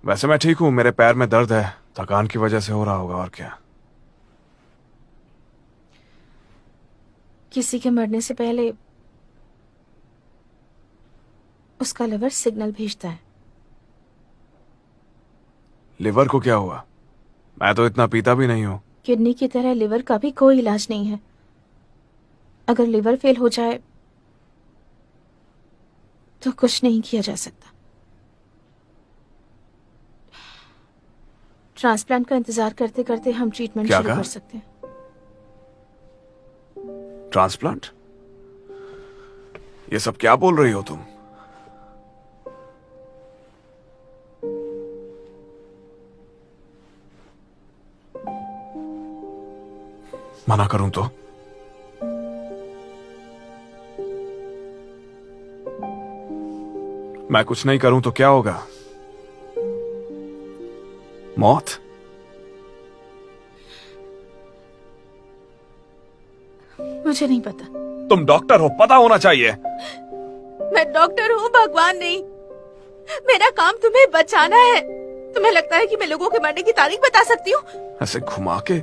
वैसे मैं ठीक हूं, मेरे पैर में दर्द है, थकान की वजह से हो रहा होगा, और क्या। किसी के मरने से पहले उसका लिवर सिग्नल भेजता है। लिवर को क्या हुआ? मैं तो इतना पीता भी नहीं हूं। किडनी की तरह लिवर का भी कोई इलाज नहीं है। अगर लिवर फेल हो जाए तो कुछ नहीं किया जा सकता। ट्रांसप्लांट का इंतजार करते करते हम ट्रीटमेंट क्या शुरू कहा? कर सकते हैं। ट्रांसप्लांट? ये सब क्या बोल रही हो तुम? मना करूं तो? मैं कुछ नहीं करूं तो क्या होगा? मौत? मुझे नहीं पता। तुम डॉक्टर हो, पता होना चाहिए। मैं डॉक्टर हूँ, भगवान नहीं। मेरा काम तुम्हें बचाना है। तुम्हें लगता है कि मैं लोगों के मरने की तारीख बता सकती हूँ? ऐसे घुमा के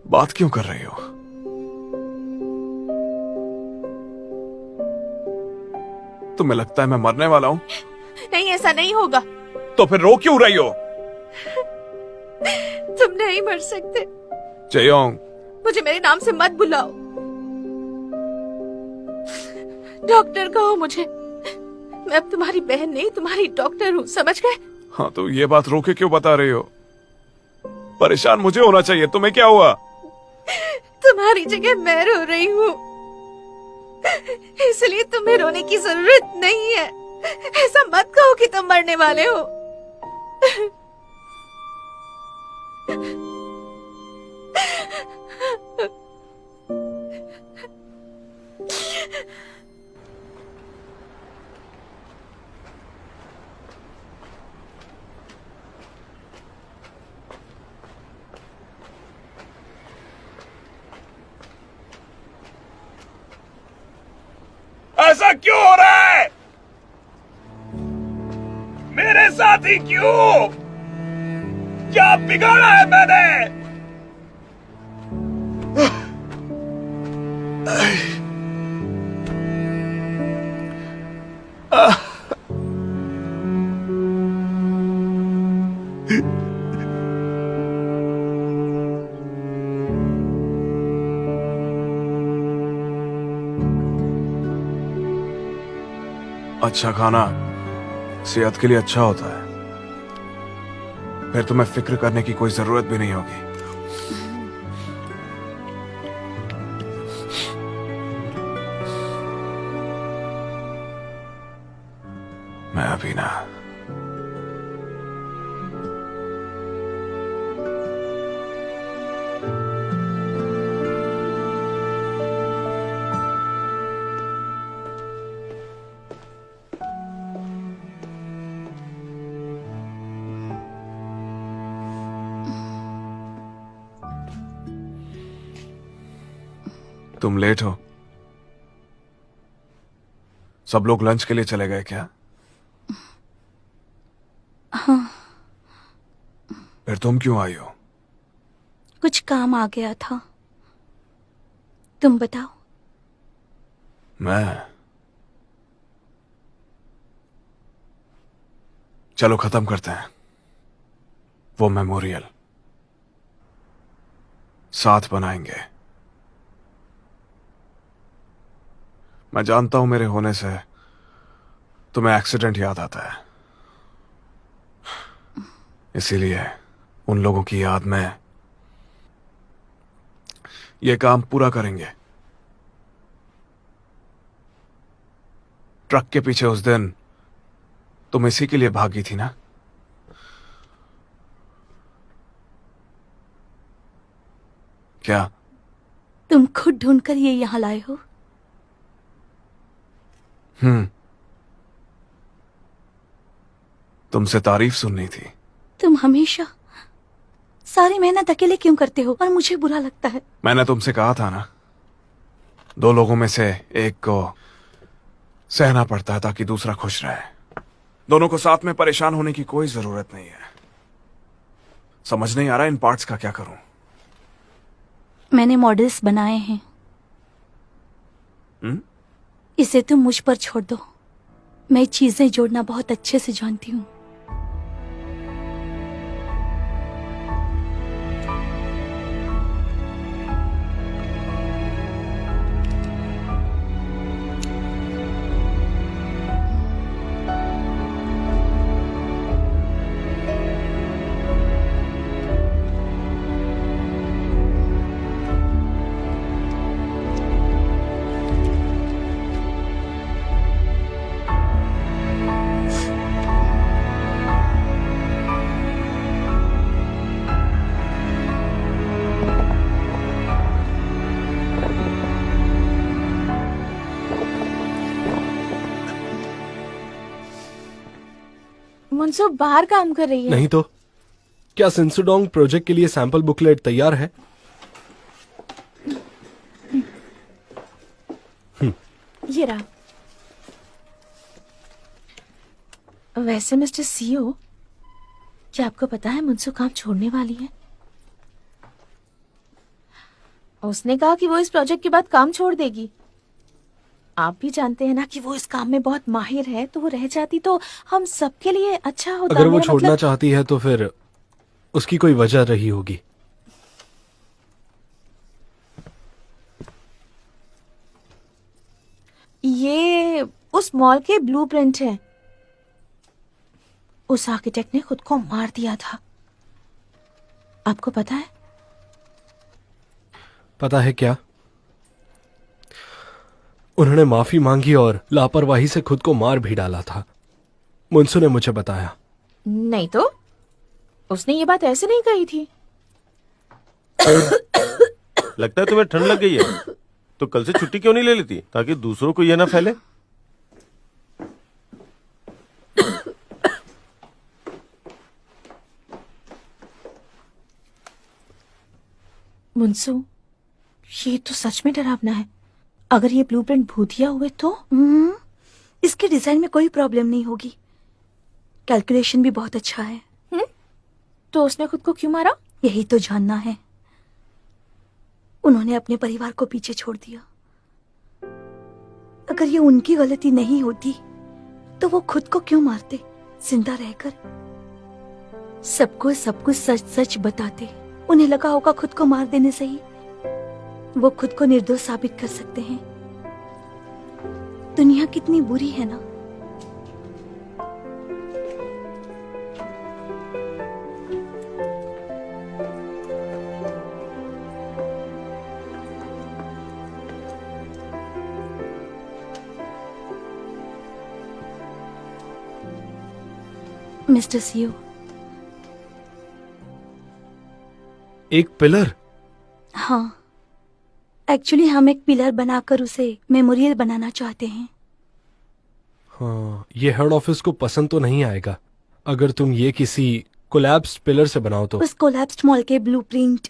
बात क्यों कर रही हो? तुम्हें लगता है मैं मरने वाला हूं? नहीं, ऐसा नहीं होगा। तो फिर रो क्यों रही हो? तुम नहीं मर सकते। जयोंग, मुझे मेरे नाम से मत बुलाओ। डॉक्टर कहो मुझे। मैं अब तुम्हारी बहन नहीं, तुम्हारी डॉक्टर हूँ, समझ गए? हाँ, तो ये बात रोके क्यों बता रही हो? परेशान मुझे होना चाहिए, तुम्हें क्या हुआ? तुम्हारी जगह मैं रो रही हूँ, इसलिए तुम्हें रोने की जरूरत नहीं है। ऐसा मत कहो कि तुम मरने वाले हो। ऐसा क्यों हो रहा है? मेरे साथ ही क्यों? क्या बिगाड़ा है मैंने? अच्छा खाना सेहत के लिए अच्छा होता है। फिर तुम्हें फिक्र करने की कोई जरूरत भी नहीं होगी। मैं अभी ना तुम लेट हो। सब लोग लंच के लिए चले गए क्या? हाँ, फिर तुम क्यों आई हो? कुछ काम आ गया था। तुम बताओ। मैं चलो खत्म करते हैं वो मेमोरियल, साथ बनाएंगे। मैं जानता हूं मेरे होने से तुम्हें एक्सीडेंट याद आता है, इसीलिए उन लोगों की याद में ये काम पूरा करेंगे। ट्रक के पीछे उस दिन तुम इसी के लिए भागी थी ना? क्या तुम खुद ढूंढकर ये यहाँ लाए हो? तुमसे तारीफ सुननी थी। तुम हमेशा सारी मेहनत अकेले क्यों करते हो और मुझे बुरा लगता है? मैंने तुमसे कहा था ना, दो लोगों में से एक को सहना पड़ता है ताकि दूसरा खुश रहे। दोनों को साथ में परेशान होने की कोई जरूरत नहीं है। समझ नहीं आ रहा इन पार्ट्स का क्या करूं। मैंने मॉडल्स बनाए हैं। इसे तुम मुझ पर छोड़ दो। मैं चीजें जोड़ना बहुत अच्छे से जानती हूँ। मुनसो बाहर काम कर रही है। नहीं तो क्या सिंसुडोंग प्रोजेक्ट के लिए सैंपल बुकलेट तैयार है? ये रहा। वैसे मिस्टर सीओ, क्या आपको पता है मुंसू काम छोड़ने वाली है? उसने कहा कि वो इस प्रोजेक्ट के बाद काम छोड़ देगी। आप भी जानते हैं ना कि वो इस काम में बहुत माहिर है, तो वो रह जाती तो हम सबके लिए अच्छा होता। अगर वो मेरा छोड़ना मतलब- चाहती है तो फिर उसकी कोई वजह रही होगी। ये उस मॉल के ब्लूप्रिंट हैं। उस आर्किटेक्ट ने खुद को मार दिया था, आपको पता है? पता है क्या? उन्होंने माफी मांगी और लापरवाही से खुद को मार भी डाला था। मुंसू ने मुझे बताया। नहीं तो उसने ये बात ऐसे नहीं कही थी। लगता है तुम्हें ठंड लग गई है, तो कल से छुट्टी क्यों नहीं ले लेती ताकि दूसरों को यह ना फैले। मुंसू, ये तो सच में डरावना है। अगर ये ब्लूप्रिंट भूतिया हुए तो? इसके डिजाइन में कोई प्रॉब्लम नहीं होगी। कैलकुलेशन भी बहुत अच्छा है। तो उसने खुद को क्यों मारा? यही तो जानना है। उन्होंने अपने परिवार को पीछे छोड़ दिया। अगर ये उनकी गलती नहीं होती तो वो खुद को क्यों मारते जिंदा रहकर? सबको सब कुछ सच सच बताते। उन्हें लगा होगा खुद को मार देने से ही वो खुद को निर्दोष साबित कर सकते हैं। दुनिया कितनी बुरी है ना। मिस्टर सीओ, एक पिलर? हाँ, एक्चुअली हम एक पिलर बनाकर उसे मेमोरियल बनाना चाहते हैं। हाँ, ये हेड ऑफिस को पसंद तो नहीं आएगा अगर तुम ये किसी कोलैप्स्ड पिलर से बनाओ तो। उस कोलैप्स्ड मॉल के ब्लूप्रिंट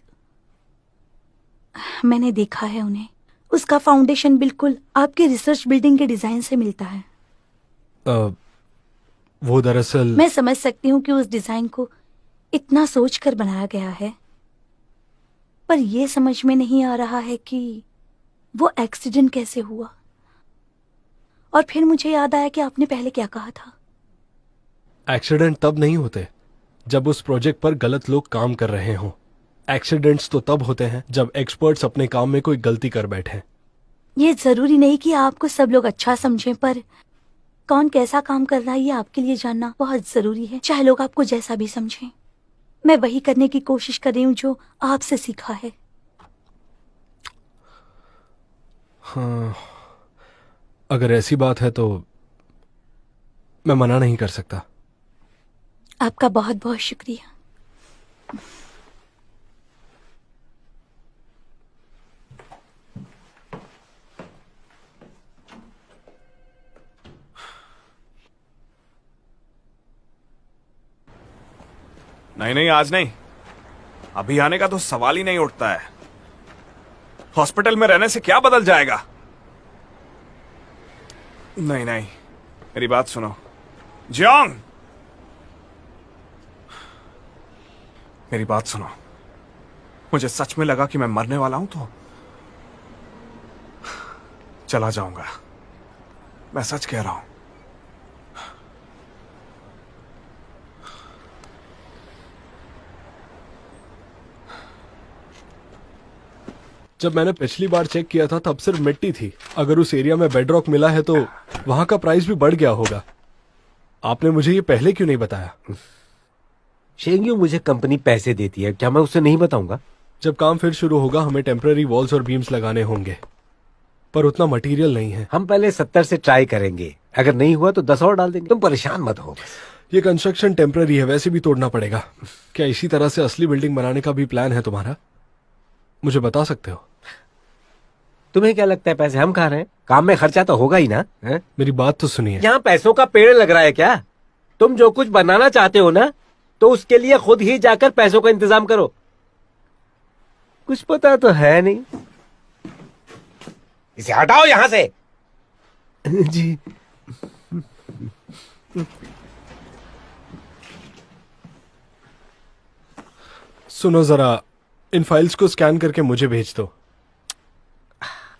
मैंने देखा है उन्हें। उसका फाउंडेशन बिल्कुल आपके रिसर्च बिल्डिंग के डिजाइन से मिलता है। वो दरअसल मैं समझ सकती हूँ कि उस डिजाइन को इतना सोच कर बनाया गया है, पर यह समझ में नहीं आ रहा है कि वो एक्सीडेंट कैसे हुआ। और फिर मुझे याद आया कि आपने पहले क्या कहा था। एक्सीडेंट तब नहीं होते जब उस प्रोजेक्ट पर गलत लोग काम कर रहे हों। एक्सीडेंट्स तो तब होते हैं जब एक्सपर्ट्स अपने काम में कोई गलती कर बैठे। ये जरूरी नहीं कि आपको सब लोग अच्छा समझें, पर कौन कैसा काम कर रहा है ये आपके लिए जानना बहुत जरूरी है, चाहे लोग आपको जैसा भी समझें। मैं वही करने की कोशिश कर रही हूँ जो आपसे सीखा है। हाँ, अगर ऐसी बात है तो मैं मना नहीं कर सकता। आपका बहुत बहुत शुक्रिया। नहीं नहीं, आज नहीं। अभी आने का तो सवाल ही नहीं उठता है। हॉस्पिटल में रहने से क्या बदल जाएगा? नहीं नहीं, मेरी बात सुनो जियांग, मेरी बात सुनो। मुझे सच में लगा कि मैं मरने वाला हूं तो चला जाऊंगा। मैं सच कह रहा हूं। जब मैंने पिछली बार चेक किया था तब सिर्फ मिट्टी थी। अगर उस एरिया में बेडरॉक मिला है तो वहां का प्राइस भी बढ़ गया होगा। आपने मुझे ये पहले क्यों नहीं बताया? शेंग्यू, मुझे कंपनी पैसे देती है, क्या मैं उसे नहीं बताऊंगा? जब काम फिर शुरू होगा हमें टेम्पररी वॉल्स और बीम्स लगाने होंगे, पर उतना मटेरियल नहीं है। हम पहले 70 से ट्राई करेंगे, अगर नहीं हुआ तो 10 और डाल देंगे। तुम परेशान मत हो। ये कंस्ट्रक्शन टेम्पररी है, वैसे भी तोड़ना पड़ेगा। क्या इसी तरह से असली बिल्डिंग बनाने का भी प्लान है तुम्हारा? मुझे बता सकते हो? तुम्हें क्या लगता है पैसे हम खा रहे हैं? काम में खर्चा तो होगा ही ना है? मेरी बात तो सुनिए। यहाँ पैसों का पेड़ लग रहा है क्या? तुम जो कुछ बनाना चाहते हो ना, तो उसके लिए खुद ही जाकर पैसों का इंतजाम करो। कुछ पता तो है नहीं। इसे हटाओ यहाँ से। जी। सुनो जरा, इन फाइल्स को स्कैन करके मुझे भेज दो।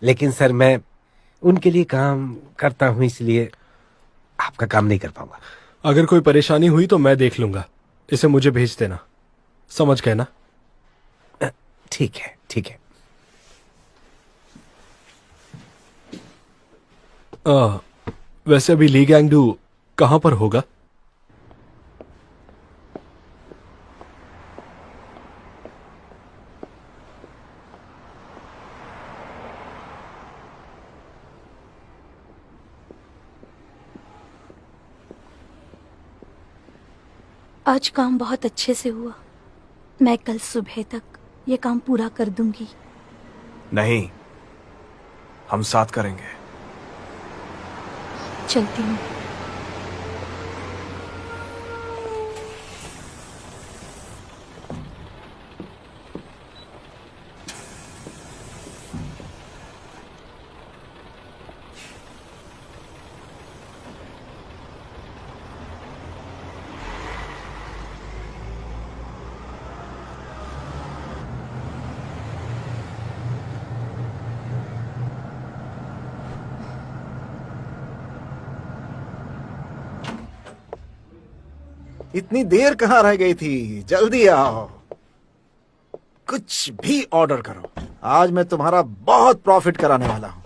लेकिन सर मैं उनके लिए काम करता हूँ, इसलिए आपका काम नहीं कर पाऊंगा। अगर कोई परेशानी हुई तो मैं देख लूंगा, इसे मुझे भेज देना, समझ गए ना? ठीक है, ठीक है। वैसे अभी ली गैंगडू कहाँ पर होगा? आज काम बहुत अच्छे से हुआ। मैं कल सुबह तक ये काम पूरा कर दूंगी। नहीं, हम साथ करेंगे। चलती हूँ। इतनी देर कहाँ रह गई थी? जल्दी आओ, कुछ भी ऑर्डर करो। आज मैं तुम्हारा बहुत प्रॉफिट कराने वाला हूं।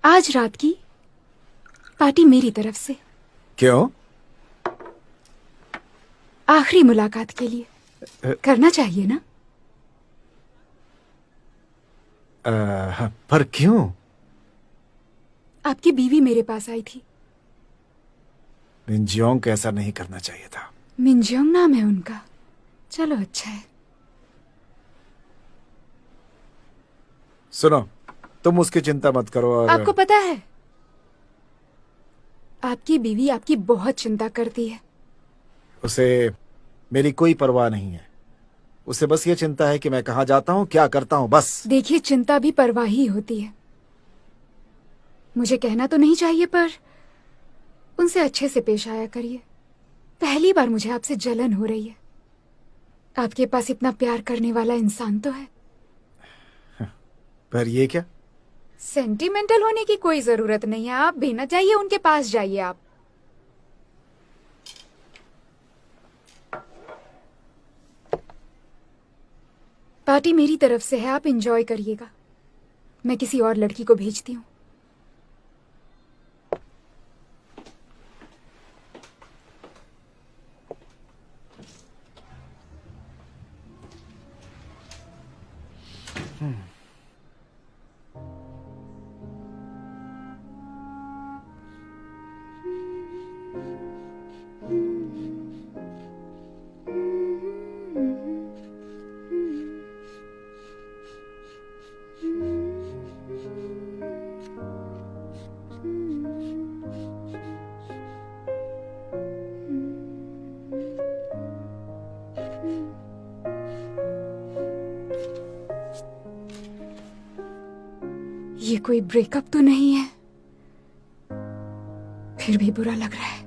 आज रात की पार्टी मेरी तरफ से, क्यों? आखिरी मुलाकात के लिए करना चाहिए ना? पर क्यों? आपकी बीवी मेरे पास आई थी। मिनजियोंग को ऐसा नहीं करना चाहिए था। मिनजियोंग नाम है उनका। चलो अच्छा है। सुनो, तुम उसकी चिंता मत करो। और आपको पता है, आपकी बीवी आपकी बहुत चिंता करती है। उसे मेरी कोई परवाह नहीं है। उसे बस ये चिंता है कि मैं कहाँ जाता हूँ, क्या करता हूँ, बस। देखिए, चिंता भी परवाह ही होती है। मुझे कहना तो नहीं चाहिए, पर उनसे अच्छे से पेश आया करिए। पहली बार मुझे आपसे जलन हो रही है। आपके पास इतना प्यार करने वाला इंसान तो है। पर ये क्या? सेंटिमेंटल होने की कोई जरूरत नहीं है। आप भी ना जाइए, उनके पास जाइए। आप पार्टी मेरी तरफ से है, आप एंजॉय करिएगा। मैं किसी और लड़की को भेजती हूँ। ये कोई ब्रेकअप तो नहीं है? फिर भी बुरा लग रहा है।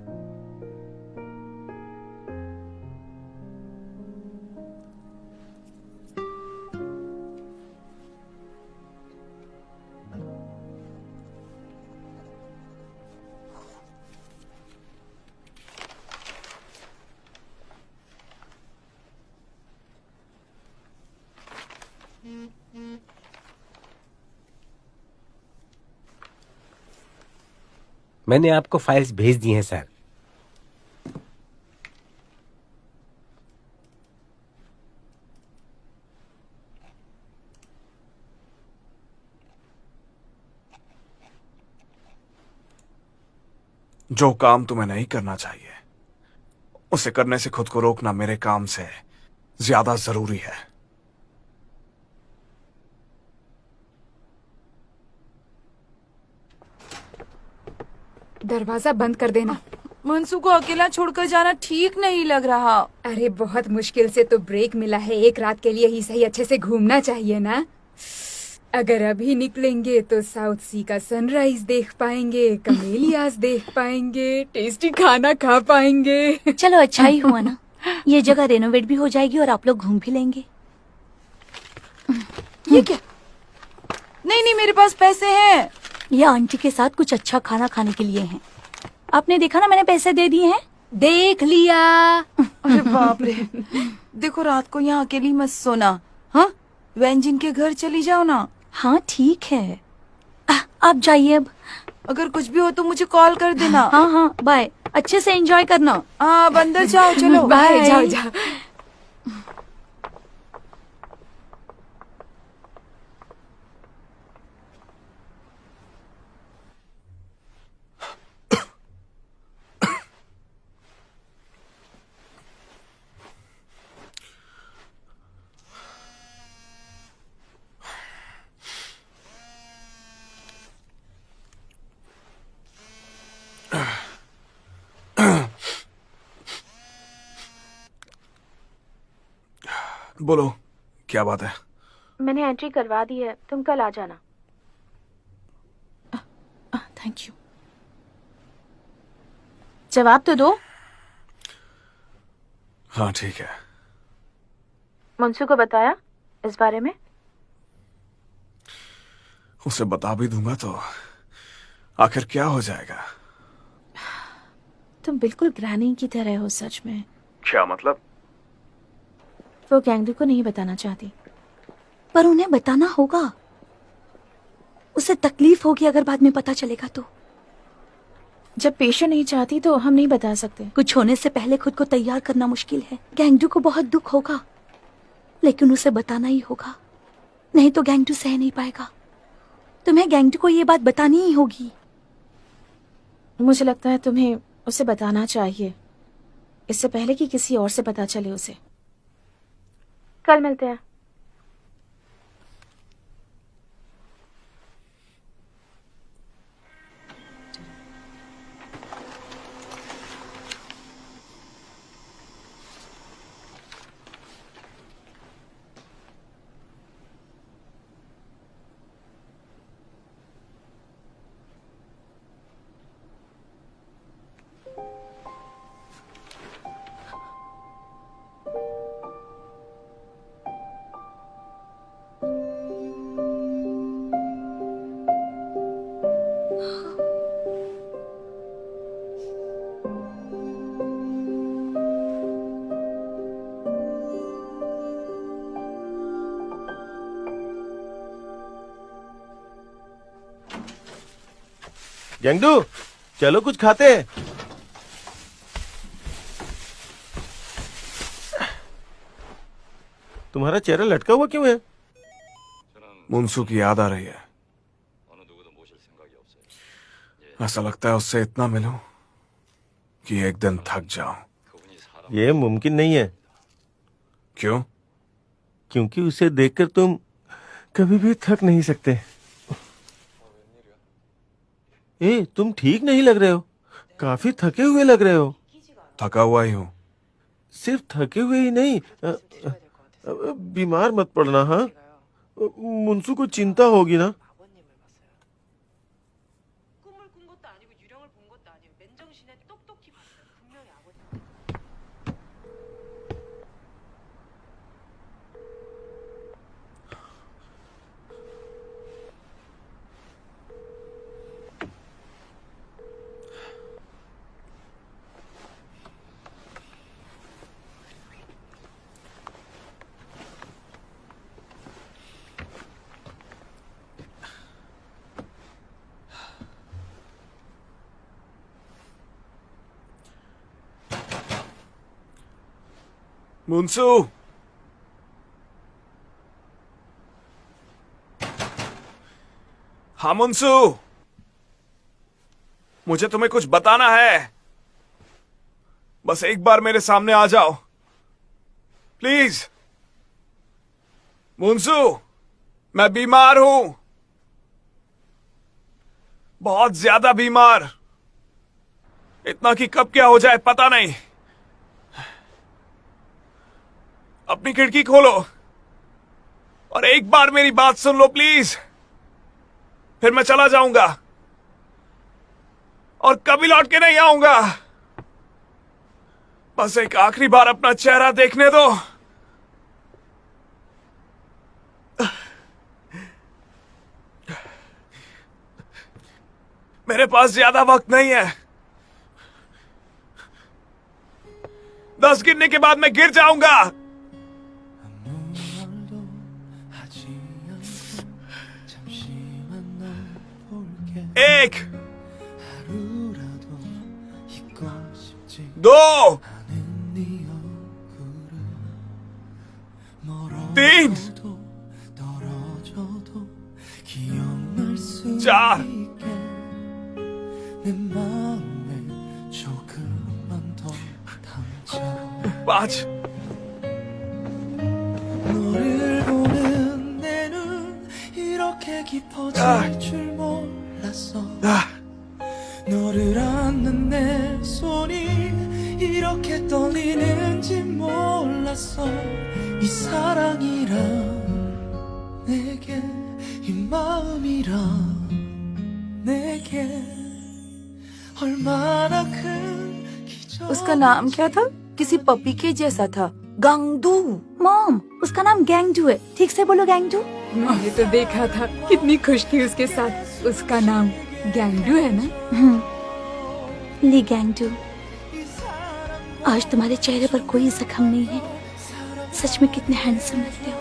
मैंने आपको फाइल्स भेज दी हैं सर। जो काम तुम्हें नहीं करना चाहिए, उसे करने से खुद को रोकना मेरे काम से ज्यादा जरूरी है। दरवाजा बंद कर देना। मनसू को अकेला छोड़कर जाना ठीक नहीं लग रहा। अरे बहुत मुश्किल से तो ब्रेक मिला है। एक रात के लिए ही सही अच्छे से घूमना चाहिए ना। अगर अभी निकलेंगे तो साउथ सी का सनराइज देख पाएंगे, कमेलियास देख पाएंगे, टेस्टी खाना खा पाएंगे। चलो अच्छा ही हुआ ना, ये जगह रेनोवेट भी हो जाएगी और आप लोग घूम भी लेंगे। ये क्या? नहीं नहीं, मेरे पास पैसे हैं। ये आंटी के साथ कुछ अच्छा खाना खाने के लिए हैं। आपने देखा ना, मैंने पैसे दे दिए हैं। देख लिया। अरे बाप रे। देखो, रात को यहाँ अकेली मत सोना। हाँ, व्यंजन के घर चली जाओ ना। हाँ ठीक है, आप जाइए अब। अगर कुछ भी हो तो मुझे कॉल कर देना। हाँ हाँ, बाय। अच्छे से एंजॉय करना। हाँ, अब अंदर जाओ, चलो। बाय, जाओ जाओ। बोलो, क्या बात है? मैंने एंट्री करवा दी है, तुम कल आ जाना। Thank you. जवाब तो दो। हाँ ठीक है। मुंसू को बताया इस बारे में? उसे बता भी दूंगा तो आखिर क्या हो जाएगा? तुम बिल्कुल ग्रैनी की तरह हो सच में। क्या मतलब? वो गैंगडू को नहीं बताना चाहती। पर उन्हें बताना होगा, उसे तकलीफ होगी अगर बाद में पता चलेगा तो। जब पेशेंट नहीं चाहती तो हम नहीं बता सकते। कुछ होने से पहले खुद को तैयार करना मुश्किल है। गैंगडू को बहुत दुख होगा, लेकिन उसे बताना ही होगा, नहीं तो गैंगडू सह नहीं पाएगा। तुम्हें गैंगडू को ये बात बतानी ही होगी। मुझे लगता है तुम्हें उसे बताना चाहिए, इससे पहले कि किसी और से पता चले उसे। कल मिलते हैं। गैंगडू, चलो कुछ खाते हैं। तुम्हारा चेहरा लटका हुआ क्यों है? मुंसू की याद आ रही है। ऐसा लगता है उससे इतना मिलूं कि एक दिन थक जाऊं। ये मुमकिन नहीं है। क्यों? क्योंकि उसे देखकर तुम कभी भी थक नहीं सकते। ए, तुम ठीक नहीं लग रहे हो, काफी थके हुए लग रहे हो। थका हुआ ही हूं। सिर्फ थके हुए ही नहीं, बीमार मत पड़ना। हाँ, मुंसू को चिंता होगी ना। मुंसू, हाँ मुंसू, मुझे तुम्हें कुछ बताना है। बस एक बार मेरे सामने आ जाओ प्लीज। मुंसू, मैं बीमार हूं, बहुत ज्यादा बीमार। इतना कि कब क्या हो जाए पता नहीं। अपनी खिड़की खोलो, और एक बार मेरी बात सुन लो प्लीज, फिर मैं चला जाऊंगा और कभी लौट के नहीं आऊंगा। बस एक आखिरी बार अपना चेहरा देखने दो। मेरे पास ज्यादा वक्त नहीं है। 10 गिनने के बाद मैं गिर जाऊंगा। एक, 2, 3, 4, 내 마음에 조금만 더 담자 5, 너를 보는 내 눈 이렇게 깊어질 줄 몰랐어 너를 안는 내 손이 이렇게 떨리는지 몰랐어 이 사랑이란 내게 이 마음이란 내게 얼마나 큰 기적 उसका नाम क्या था? किसी पपी के जैसा था, गांगडू। मॉम, उसका नाम गैंगडू है। ठीक से बोलो गैंगडू। मैंने तो देखा था, कितनी खुश थी उसके साथ। उसका नाम गैंगडू है ना? ली गैंगडू, आज तुम्हारे चेहरे पर कोई जख्म नहीं है। सच में कितने हैंडसम लगते हो।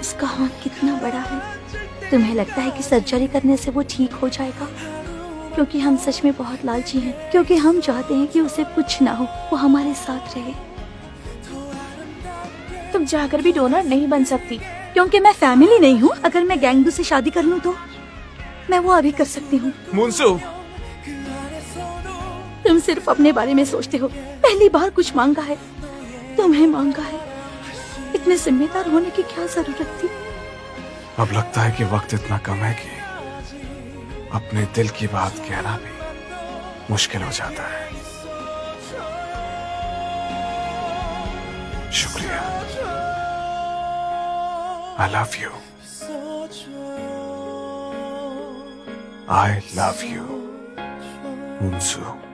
उसका हाथ कितना बड़ा है। तुम्हें लगता है कि सर्जरी करने से वो ठीक हो जाएगा? क्योंकि हम सच में बहुत लालची हैं, क्योंकि हम चाहते हैं कि उसे कुछ ना हो, वो हमारे साथ रहे। तुम चाहकर भी डोनर नहीं बन सकती। क्योंकि मैं फैमिली नहीं हूँ। अगर मैं गैंगडू से शादी कर लूँ तो मैं वो अभी कर सकती हूँ। मुंसू, तुम सिर्फ अपने बारे में सोचते हो। पहली बार कुछ मांगा है, तुम्हें मांगा है। इतने जिम्मेदार होने की क्या जरूरत थी? अब लगता है कि वक्त इतना कम है कि अपने दिल की बात कहना भी मुश्किल हो जाता है। शुक्रिया। I love you. I love you, मुंसू।